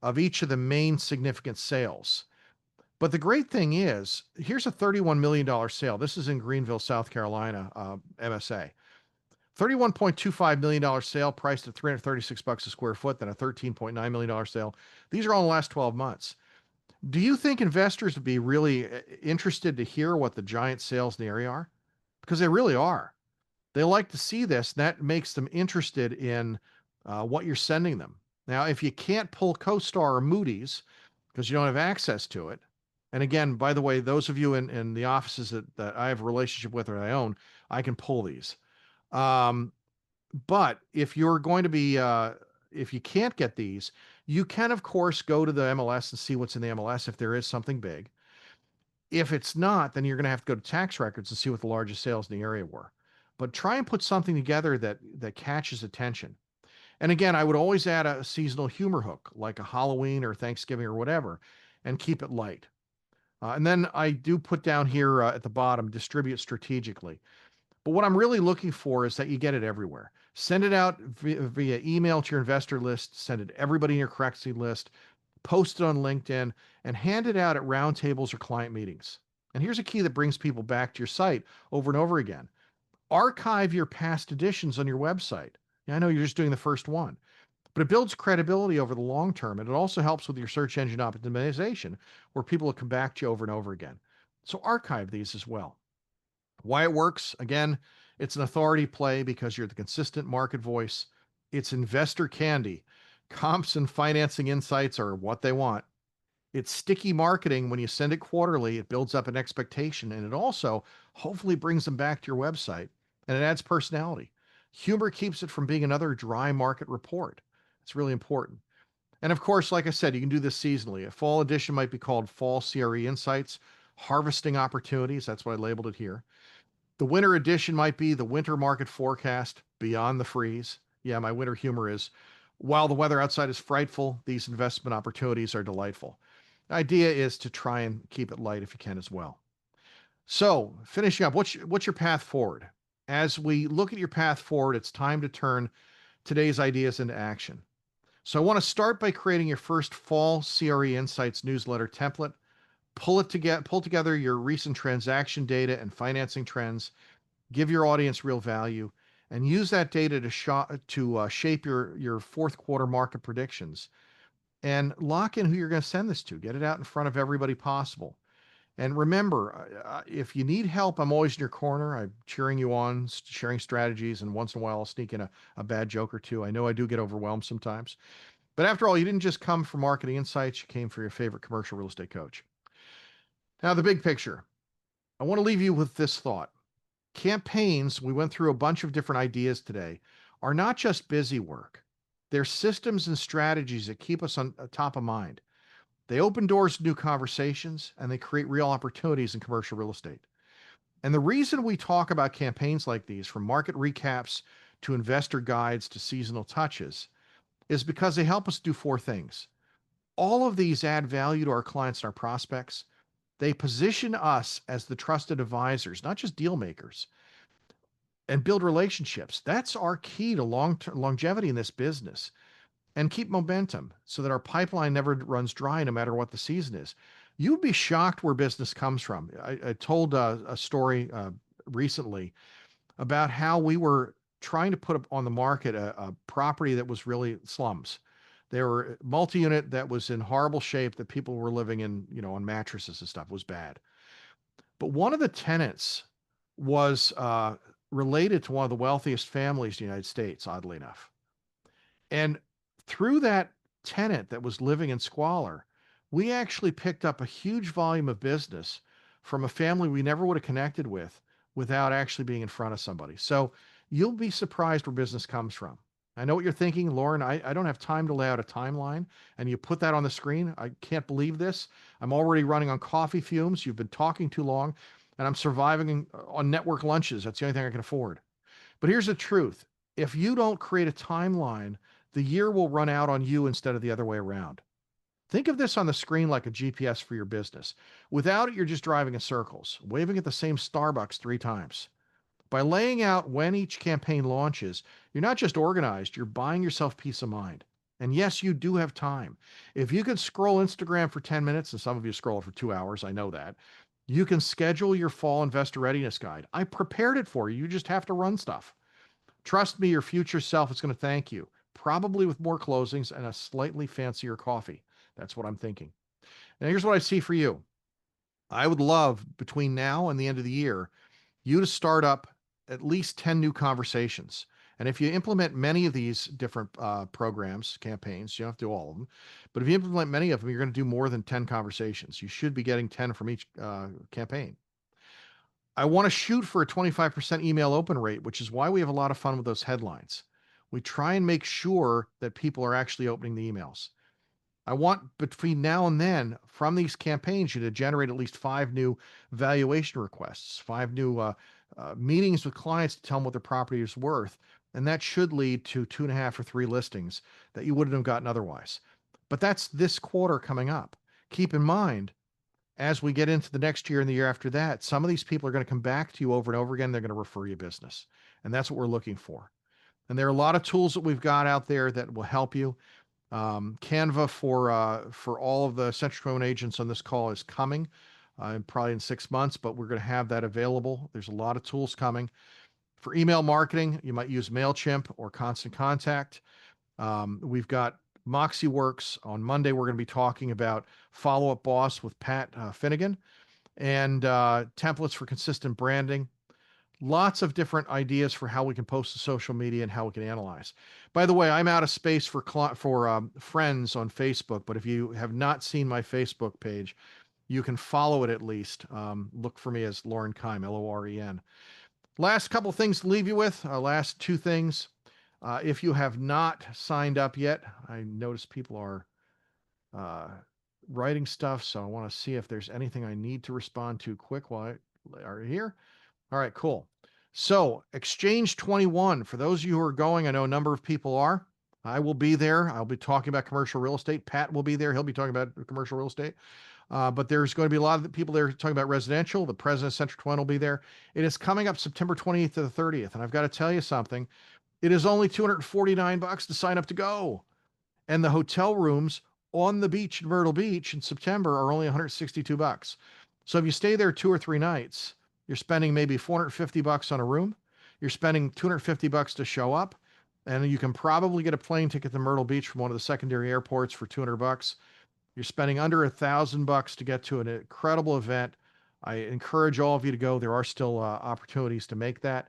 of each of the main significant sales. But the great thing is, here's a $31 million sale. This is in Greenville, South Carolina, MSA. $31.25 million sale priced at $336 a square foot, then a $13.9 million sale. These are all in the last 12 months. Do you think investors would be really interested to hear what the giant sales in the area are? Because they really are. They like to see this. That makes them interested in what you're sending them. Now, if you can't pull CoStar or Moody's because you don't have access to it, and again, by the way, those of you in the offices that I have a relationship with or I own, I can pull these. But if you're going to be, if you can't get these, you can, of course, go to the MLS and see what's in the MLS if there is something big. If it's not, then you're going to have to go to tax records and see what the largest sales in the area were. but try and put something together that catches attention. And again, I would always add a seasonal humor hook, like a Halloween or Thanksgiving or whatever, and keep it light. And then I do put down here at the bottom, distribute strategically. But what I'm really looking for is that you get it everywhere. Send it out via email to your investor list, send it to everybody in your Correctly list, post it on LinkedIn, and hand it out at roundtables or client meetings. And here's a key that brings people back to your site over and over again. Archive your past editions on your website. Yeah, I know you're just doing the first one, but it builds credibility over the long term, and it also helps with your search engine optimization, where people will come back to you over and over again. So archive these as well. Why it works, again, it's an authority play because you're the consistent market voice. It's investor candy. Comps and financing insights are what they want. It's sticky marketing. When you send it quarterly, it builds up an expectation, and it also hopefully brings them back to your website, and it adds personality. Humor keeps it from being another dry market report. It's really important. And of course, like I said, you can do this seasonally. A fall edition might be called Fall CRE Insights, Harvesting Opportunities. That's what I labeled it here. The winter edition might be the Winter Market Forecast, Beyond the Freeze. Yeah, my winter humor is, while the weather outside is frightful, these investment opportunities are delightful. The idea is to try and keep it light if you can as well. So, finishing up, what's your path forward? As we look at your path forward, it's time to turn today's ideas into action. So, I want to start by creating your first fall CRE Insights newsletter template. Pull together your recent transaction data and financing trends, give your audience real value, and use that data to shape your fourth quarter market predictions, and lock in who you're going to send this to. Get it out in front of everybody possible. And remember, if you need help, I'm always in your corner. I'm cheering you on, sharing strategies, and once in a while I'll sneak in a bad joke or two. I know I do get overwhelmed sometimes. But after all, you didn't just come for marketing insights, you came for your favorite commercial real estate coach. Now, the big picture. I want to leave you with this thought. Campaigns, we went through a bunch of different ideas today, are not just busy work. They're systems and strategies that keep us on top of mind. They open doors to new conversations, and they create real opportunities in commercial real estate. And the reason we talk about campaigns like these, from market recaps to investor guides to seasonal touches, is because they help us do four things. All of these add value to our clients and our prospects. They position us as the trusted advisors, not just deal makers, and build relationships. That's our key to long-term longevity in this business, and keep momentum so that our pipeline never runs dry no matter what the season is. You'd be shocked where business comes from. I told a story recently about how we were trying to put up on the market a property that was really slums. They were multi-unit that was in horrible shape, that people were living in, on mattresses and stuff. It was bad. But one of the tenants was related to one of the wealthiest families in the United States, oddly enough. And through that tenant that was living in squalor, we actually picked up a huge volume of business from a family we never would have connected with without actually being in front of somebody. So you'll be surprised where business comes from. I know what you're thinking, Loren. I don't have time to lay out a timeline, and you put that on the screen. I can't believe this. I'm already running on coffee fumes. You've been talking too long, and I'm surviving on network lunches. That's the only thing I can afford. But here's the truth. If you don't create a timeline, the year will run out on you instead of the other way around. Think of this on the screen like a GPS for your business. Without it, you're just driving in circles, waving at the same Starbucks 3 times. By laying out when each campaign launches, you're not just organized, you're buying yourself peace of mind. And yes, you do have time. If you can scroll Instagram for 10 minutes, and some of you scroll for 2 hours, I know that, you can schedule your fall investor readiness guide. I prepared it for you. You just have to run stuff. Trust me, your future self is going to thank you, probably with more closings and a slightly fancier coffee. That's what I'm thinking. And here's what I see for you. I would love, between now and the end of the year, you to start up at least 10 new conversations. And if you implement many of these different programs, campaigns, you don't have to do all of them, but if you implement many of them, you're going to do more than 10 conversations. You should be getting 10 from each campaign. I want to shoot for a 25% email open rate, which is why we have a lot of fun with those headlines. We try and make sure that people are actually opening the emails. I want, between now and then, from these campaigns, you to generate at least 5 new valuation requests, 5 new meetings with clients to tell them what their property is worth. And that should lead to 2.5 or 3 listings that you wouldn't have gotten otherwise. But that's this quarter coming up. Keep in mind, as we get into the next year and the year after that, some of these people are going to come back to you over and over again. They're going to refer you business. And that's what we're looking for. And there are a lot of tools that we've got out there that will help you. Canva for all of the Century 21 agents on this call is coming, probably in 6 months, but we're going to have that available. There's a lot of tools coming. For email marketing, you might use MailChimp or Constant Contact. We've got MoxieWorks. On Monday, we're going to be talking about Follow Up Boss with Pat Finnegan and templates for consistent branding. Lots of different ideas for how we can post to social media and how we can analyze. By the way, I'm out of space for friends on Facebook, but if you have not seen my Facebook page, you can follow it at least. Look for me as Loren Keim, Loren. Last couple things to leave you with. Last 2 things. If you have not signed up yet, I notice people are writing stuff, so I want to see if there's anything I need to respond to quick while I are here. All right, cool. So Exchange 21, for those of you who are going, I know a number of people are. I will be there. I'll be talking about commercial real estate. Pat will be there. He'll be talking about commercial real estate. But there's going to be a lot of people there talking about residential. The president of Central 20 will be there. It is coming up September 28th to the 30th. And I've got to tell you something. It is only $249 to sign up to go. And the hotel rooms on the beach in Myrtle Beach in September are only $162. So if you stay there 2 or 3 nights, you're spending maybe $450 on a room. You're spending $250 to show up. And you can probably get a plane ticket to Myrtle Beach from one of the secondary airports for $200. You're spending under $1,000 to get to an incredible event. I encourage all of you to go. There are still opportunities to make that.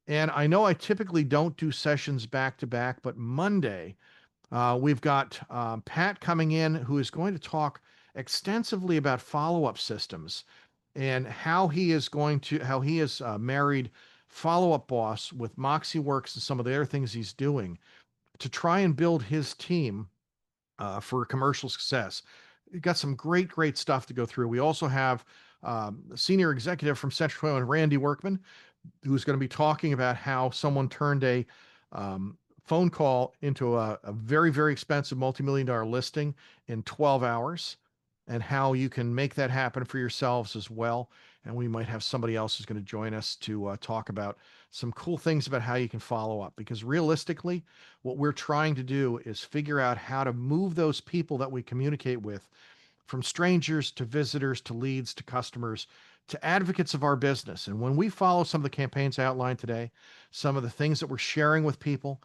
And I know I typically don't do sessions back to back, but Monday, we've got Pat coming in who is going to talk extensively about follow-up systems and how he has married Follow-Up Boss with MoxieWorks and some of the other things he's doing to try and build his team for commercial success. We've got some great stuff to go through. We also have a senior executive from Century 21, Randy Workman, who's going to be talking about how someone turned a phone call into a very expensive multi-million-dollar listing in 12 hours and how you can make that happen for yourselves as well. And we might have somebody else who's going to join us to talk about some cool things about how you can follow up. Because realistically, what we're trying to do is figure out how to move those people that we communicate with from strangers to visitors to leads to customers to advocates of our business. And when we follow some of the campaigns I outlined today, some of the things that we're sharing with people,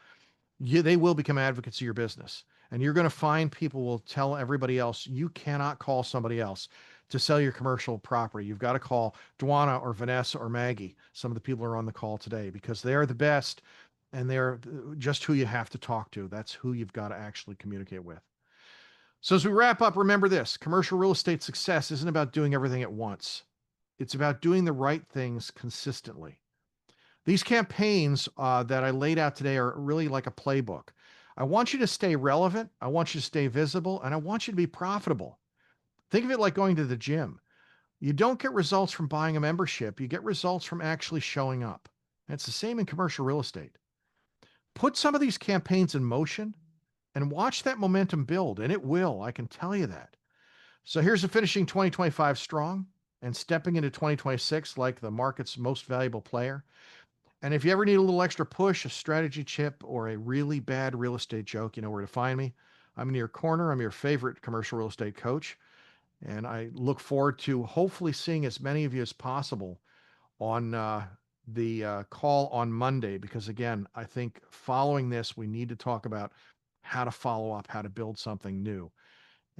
they will become advocates of your business. And you're going to find people will tell everybody else, you cannot call somebody else to sell your commercial property. You've got to call Dwana or Vanessa or Maggie, some of the people who are on the call today, because they are the best and they're just who you have to talk to. That's who you've got to actually communicate with. So as we wrap up, remember this: commercial real estate success isn't about doing everything at once. It's about doing the right things consistently. These campaigns that I laid out today are really like a playbook. I want you to stay relevant. I want you to stay visible, and I want you to be profitable. Think of it like going to the gym. You don't get results from buying a membership. You get results from actually showing up. And it's the same in commercial real estate. Put some of these campaigns in motion and watch that momentum build, and it will. I can tell you that. So here's to finishing 2025 strong and stepping into 2026 like the market's most valuable player. And if you ever need a little extra push, a strategy chip, or a really bad real estate joke, you know where to find me. I'm in your corner. I'm your favorite commercial real estate coach. And I look forward to hopefully seeing as many of you as possible on the call on Monday, because again, I think following this, we need to talk about how to follow up, how to build something new.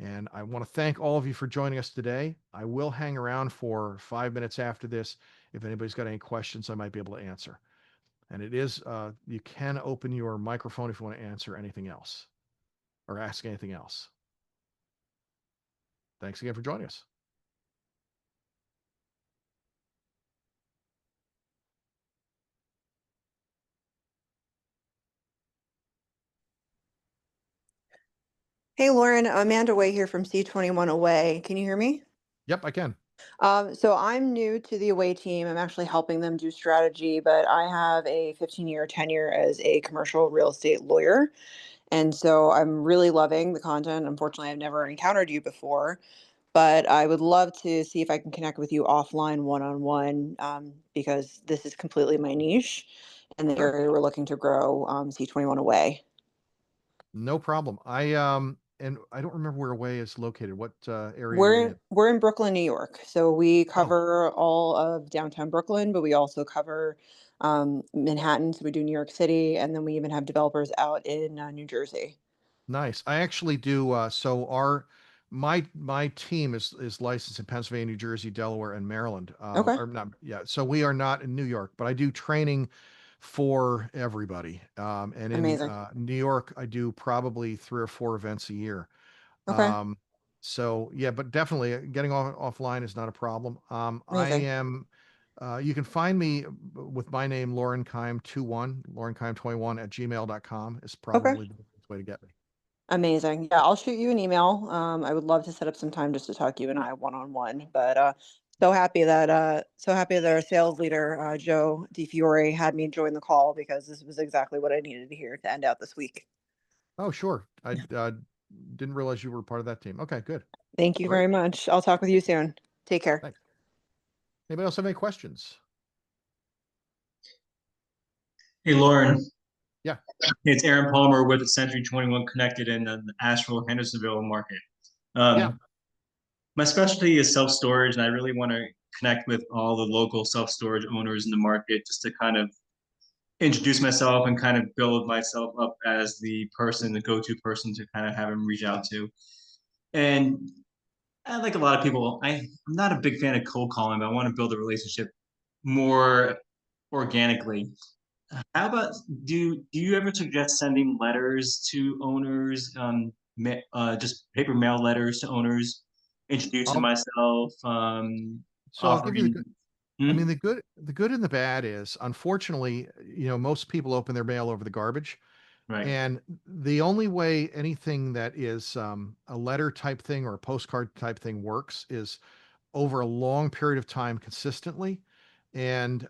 And I want to thank all of you for joining us today. I will hang around for 5 minutes after this. If anybody's got any questions, I might be able to answer. And it is, you can open your microphone if you want to answer anything else or ask anything else. Thanks again for joining us. Hey, Loren, Amanda Way here from C21 Away. Can you hear me? Yep, I can. So I'm new to the away team. I'm actually helping them do strategy, but I have a 15-year tenure as a commercial real estate lawyer. And so I'm really loving the content. Unfortunately, I've never encountered you before, but I would love to see if I can connect with you offline one on one, because this is completely my niche and the Sure. area we're looking to grow C21 away. No problem. And I don't remember where Away is located. What area are you We're in, in? we're in Brooklyn, New York. So we Oh, cover all of downtown Brooklyn, but we also cover Manhattan. So we do New York City, and then we even have developers out in New Jersey. nice. I actually do. So my team is licensed in Pennsylvania, New Jersey, Delaware, and Maryland. Okay, Or not, yeah. So we are not in New York, but I do training for everybody. And in amazing. New York, I do probably 3 or 4 events a year. Okay, Um, so yeah, but definitely getting offline is not a problem. I amazing. am. You can find me with my name, Loren Keim 21, Loren Keim 21 at gmail.com is Okay. probably the best way to get me. Amazing. Yeah, I'll shoot you an email. I would love to set up some time just to talk you and I one on one. But so happy that our sales leader, Joe DiFiore, had me join the call because this was exactly what I needed to hear to end out this week. Oh, sure. I didn't realize you were part of that team. Okay, good. Thank you Great. very much. I'll talk with you soon. Take care. Thanks. Anybody else have any questions? Hey Lauren, Yeah. it's Aaron Palmer with the Century 21 Connected in the Asheville Hendersonville market. Yeah. Um, my specialty is self storage, and I really want to connect with all the local self storage owners in the market just to kind of introduce myself and kind of build myself up as the person, the go to person to kind of have them reach out to. And I like a lot of people, I'm not a big fan of cold calling, but I want to build a relationship more organically. How about do you ever suggest sending letters to owners, just paper mail letters to owners, introducing I'll myself, so I'll give you the offering? good. I Hmm? mean, the good and the bad is, unfortunately, most people open their mail over the garbage. Right. And the only way anything that is a letter type thing or a postcard type thing works is over a long period of time consistently. And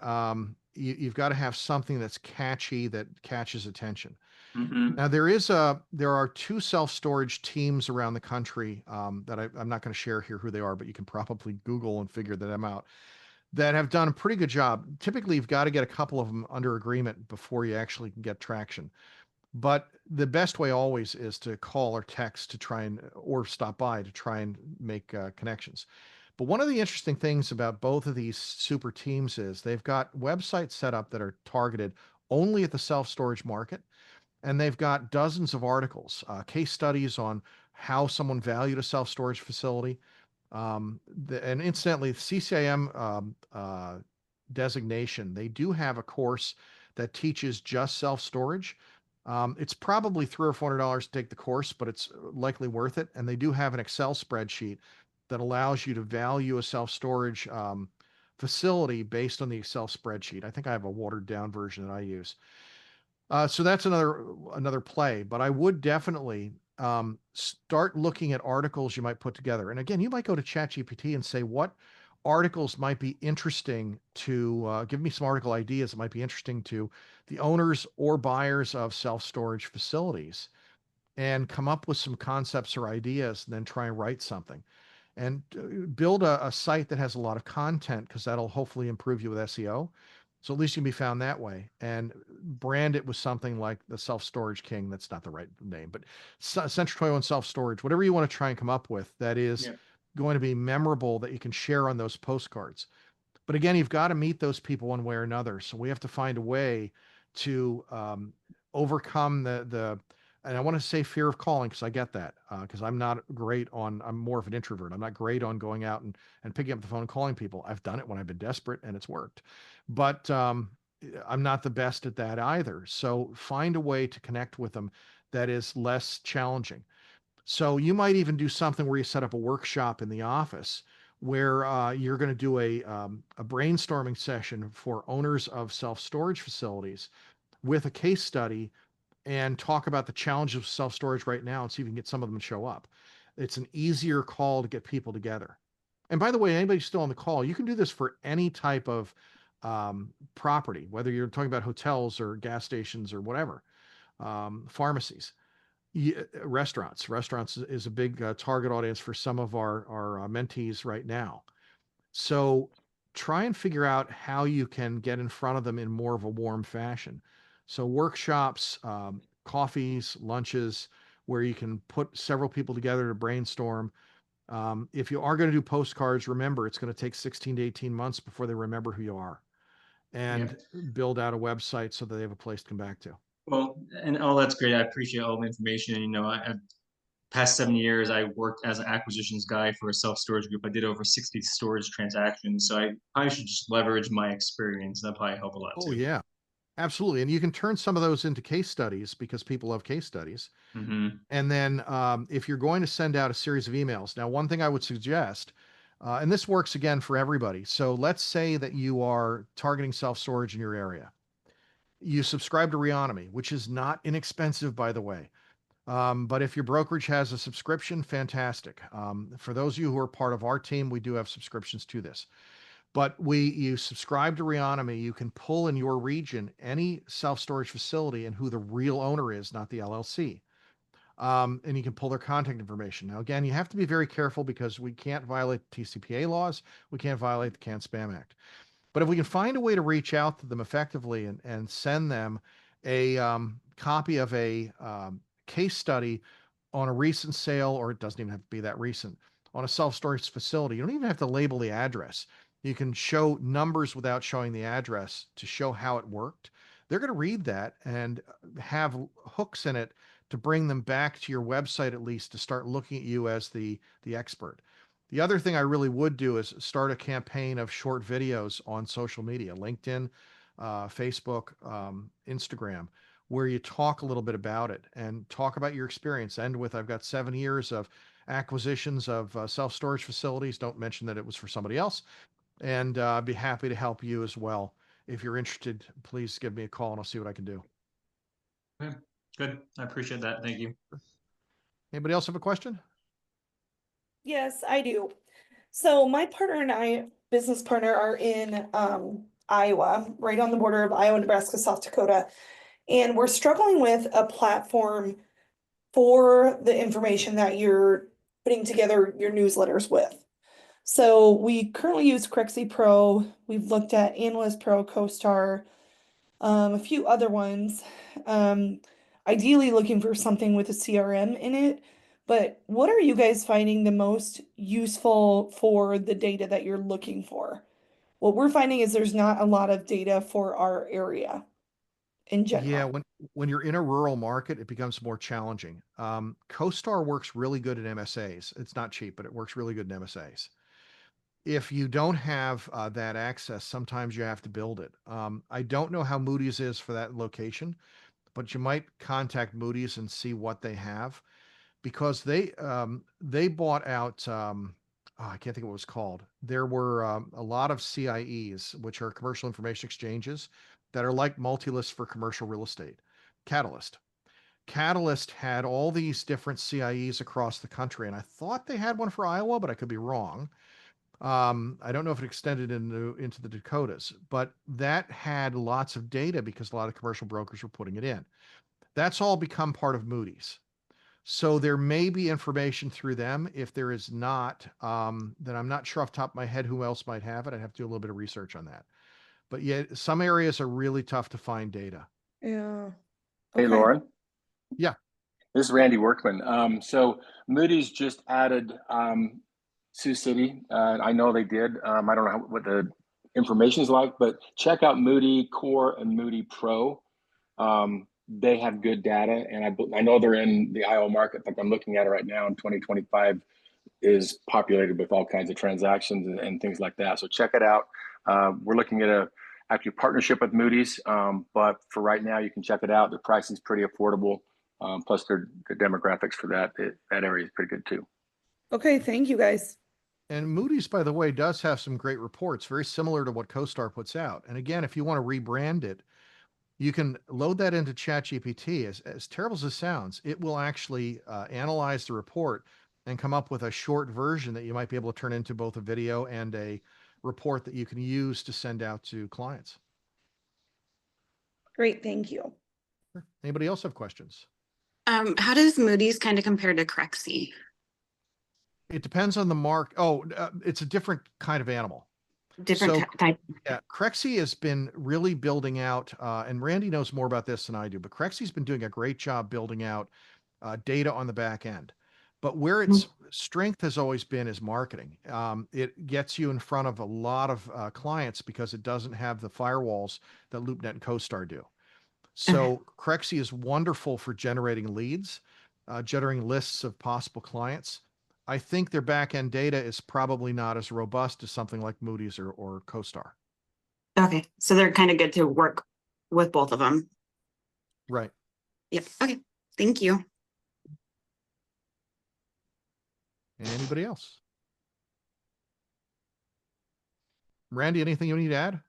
you've got to have something that's catchy that catches attention. Hmm. Now there are two self-storage teams around the country that I'm not going to share here who they are, but you can probably Google and figure them out that have done a pretty good job. Typically, you've got to get a couple of them under agreement before you actually can get traction. But the best way always is to call or text to try and or stop by to try and make connections. But one of the interesting things about both of these super teams is they've got websites set up that are targeted only at the self-storage market, and they've got dozens of articles, case studies on how someone valued a self-storage facility. And incidentally, the CCIM designation, they do have a course that teaches just self-storage. It's probably $300 or $400 to take the course, but it's likely worth it. And they do have an Excel spreadsheet that allows you to value a self-storage facility based on the Excel spreadsheet. I think I have a watered down version that I use. So that's another play, but I would definitely start looking at articles you might put together. And again, you might go to ChatGPT and say, what articles might be interesting to give me some article ideas that might be interesting to the owners or buyers of self-storage facilities, and come up with some concepts or ideas, and then try and write something and build a site that has a lot of content because that'll hopefully improve you with SEO. So at least you can be found that way and brand it with something like the Self Storage King. That's not the right name, but Central 21 Self Storage, whatever you want to try and come up with that is Yeah. going to be memorable that you can share on those postcards. But again, you've got to meet those people one way or another. So we have to find a way to overcome and I want to say fear of calling because I get that because I'm more of an introvert. I'm not great on going out and picking up the phone and calling people. I've done it when I've been desperate and it's worked, but I'm not the best at that either. So find a way to connect with them that is less challenging. So you might even do something where you set up a workshop in the office where you're going to do a brainstorming session for owners of self-storage facilities with a case study and talk about the challenges of self-storage right now and see if you can get some of them to show up. It's an easier call to get people together. And by the way, anybody still on the call, you can do this for any type of property, whether you're talking about hotels or gas stations or whatever, pharmacies. Restaurants. Restaurants is a big target audience for some of our mentees right now. So try and figure out how you can get in front of them in more of a warm fashion. So workshops, coffees, lunches, where you can put several people together to brainstorm. If you are going to do postcards, remember it's going to take 16 to 18 months before they remember who you are, Yeah. and build out a website so that they have a place to come back to. Well, and all that's great. I appreciate all the information. Past 7 years, I worked as an acquisitions guy for a self-storage group. I did over 60 storage transactions. So I probably should just leverage my experience. That probably help a lot Oh too. yeah, absolutely. And you can turn some of those into case studies because people love case studies. Hmm. And then if you're going to send out a series of emails, now one thing I would suggest, and this works again for everybody. So let's say that you are targeting self-storage in your area. You subscribe to Reonomy, which is not inexpensive, by the way. But if your brokerage has a subscription, fantastic. For those of you who are part of our team, we do have subscriptions to this. But you subscribe to Reonomy, you can pull in your region any self-storage facility and who the real owner is, not the LLC. And you can pull their contact information. Now, again, you have to be very careful because we can't violate TCPA laws. We can't violate the Can't Spam Act. But if we can find a way to reach out to them effectively and send them a copy of a case study on a recent sale, or it doesn't even have to be that recent, on a self-storage facility, you don't even have to label the address. You can show numbers without showing the address to show how it worked. They're going to read that and have hooks in it to bring them back to your website at least to start looking at you as the expert. The other thing I really would do is start a campaign of short videos on social media, LinkedIn, Facebook, Instagram, where you talk a little bit about it and talk about your experience. End with, I've got 7 years of acquisitions of self-storage facilities. Don't mention that it was for somebody else. And I'd be happy to help you as well. If you're interested, please give me a call and I'll see what I can do. Okay, good. I appreciate that. Thank you. Anybody else have a question? Yes, I do. So my partner and I, business partner, are in Iowa, right on the border of Iowa, Nebraska, South Dakota. And we're struggling with a platform for the information that you're putting together your newsletters with. So we currently use Crexy Pro. We've looked at Analyst Pro, CoStar, a few other ones. Um, Ideally looking for something with a CRM in it. But what are you guys finding the most useful for the data that you're looking for? What we're finding is there's not a lot of data for our area in Yeah, general. when you're in a rural market, it becomes more challenging. CoStar works really good in MSAs. It's not cheap, but it works really good in MSAs. If you don't have that access, sometimes you have to build it. I don't know how Moody's is for that location, but you might contact Moody's and see what they have because they bought out. I can't think of what it was called. There were a lot of CIEs, which are commercial information exchanges, that are like multi-list for commercial real estate. Catalyst. Catalyst had all these different CIEs across the country, and I thought they had one for Iowa, but I could be wrong. I don't know if it extended into the Dakotas, but that had lots of data because a lot of commercial brokers were putting it in. That's all become part of Moody's. So there may be information through them. If there is not, then I'm not sure off the top of my head who else might have it. I'd have to do a little bit of research on that. But yet some areas are really tough to find data. Yeah. Hey, Okay. Loren. Yeah. This is Randy Workman. So Moody's just added Sioux City. I know they did. I don't know what the information is like, but check out Moody Core and Moody Pro. They have good data, and I know they're in the Iowa market. Like I'm looking at it right now in 2025 is populated with all kinds of transactions and things like that. So check it out. We're looking at a actually partnership with Moody's, but for right now, you can check it out. The pricing is pretty affordable. Plus, their demographics for that area is pretty good too. Okay, thank you guys. And Moody's, by the way, does have some great reports, very similar to what CoStar puts out. And again, if you want to rebrand it, you can load that into ChatGPT. As terrible as it sounds, it will actually analyze the report and come up with a short version that you might be able to turn into both a video and a report that you can use to send out to clients. Great, thank you. Anybody else have questions? How does Moody's kind of compare to Crexy? It depends on the mark. Oh, it's a different kind of animal. Different So, type. Yeah, Crexy has been really building out, and Randy knows more about this than I do, but Crexy's been doing a great job building out data on the back end. But where its strength has always been is marketing. It gets you in front of a lot of clients because it doesn't have the firewalls that LoopNet and CoStar do. So Crexy is wonderful for generating leads, generating lists of possible clients. I think their back end data is probably not as robust as something like Moody's or CoStar. Okay, so they're kind of good to work with both of them. Right. Yep. Okay. Thank you. Anybody else? Randy, anything you need to add?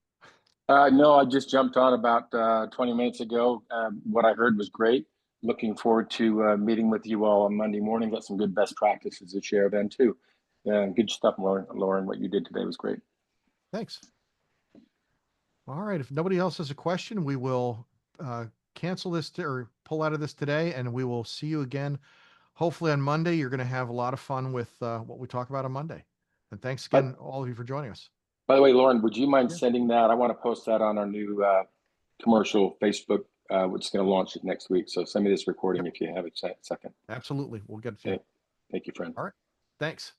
No, I just jumped on about 20 minutes ago. What I heard was great. Looking forward to meeting with you all on Monday morning. Got some good best practices to share then too. Good stuff, Loren. What you did today was great. Thanks. All right. If nobody else has a question, we will cancel this or pull out of this today, and we will see you again. Hopefully on Monday. You're going to have a lot of fun with what we talk about on Monday. And thanks again, all of you, for joining us. By the way, Loren, would you mind sending that? I want to post that on our new commercial Facebook, which is going to launch it next week. So send me this recording if you have a second. Absolutely. We'll get it to you. Okay. Thank you, friend. All right. Thanks.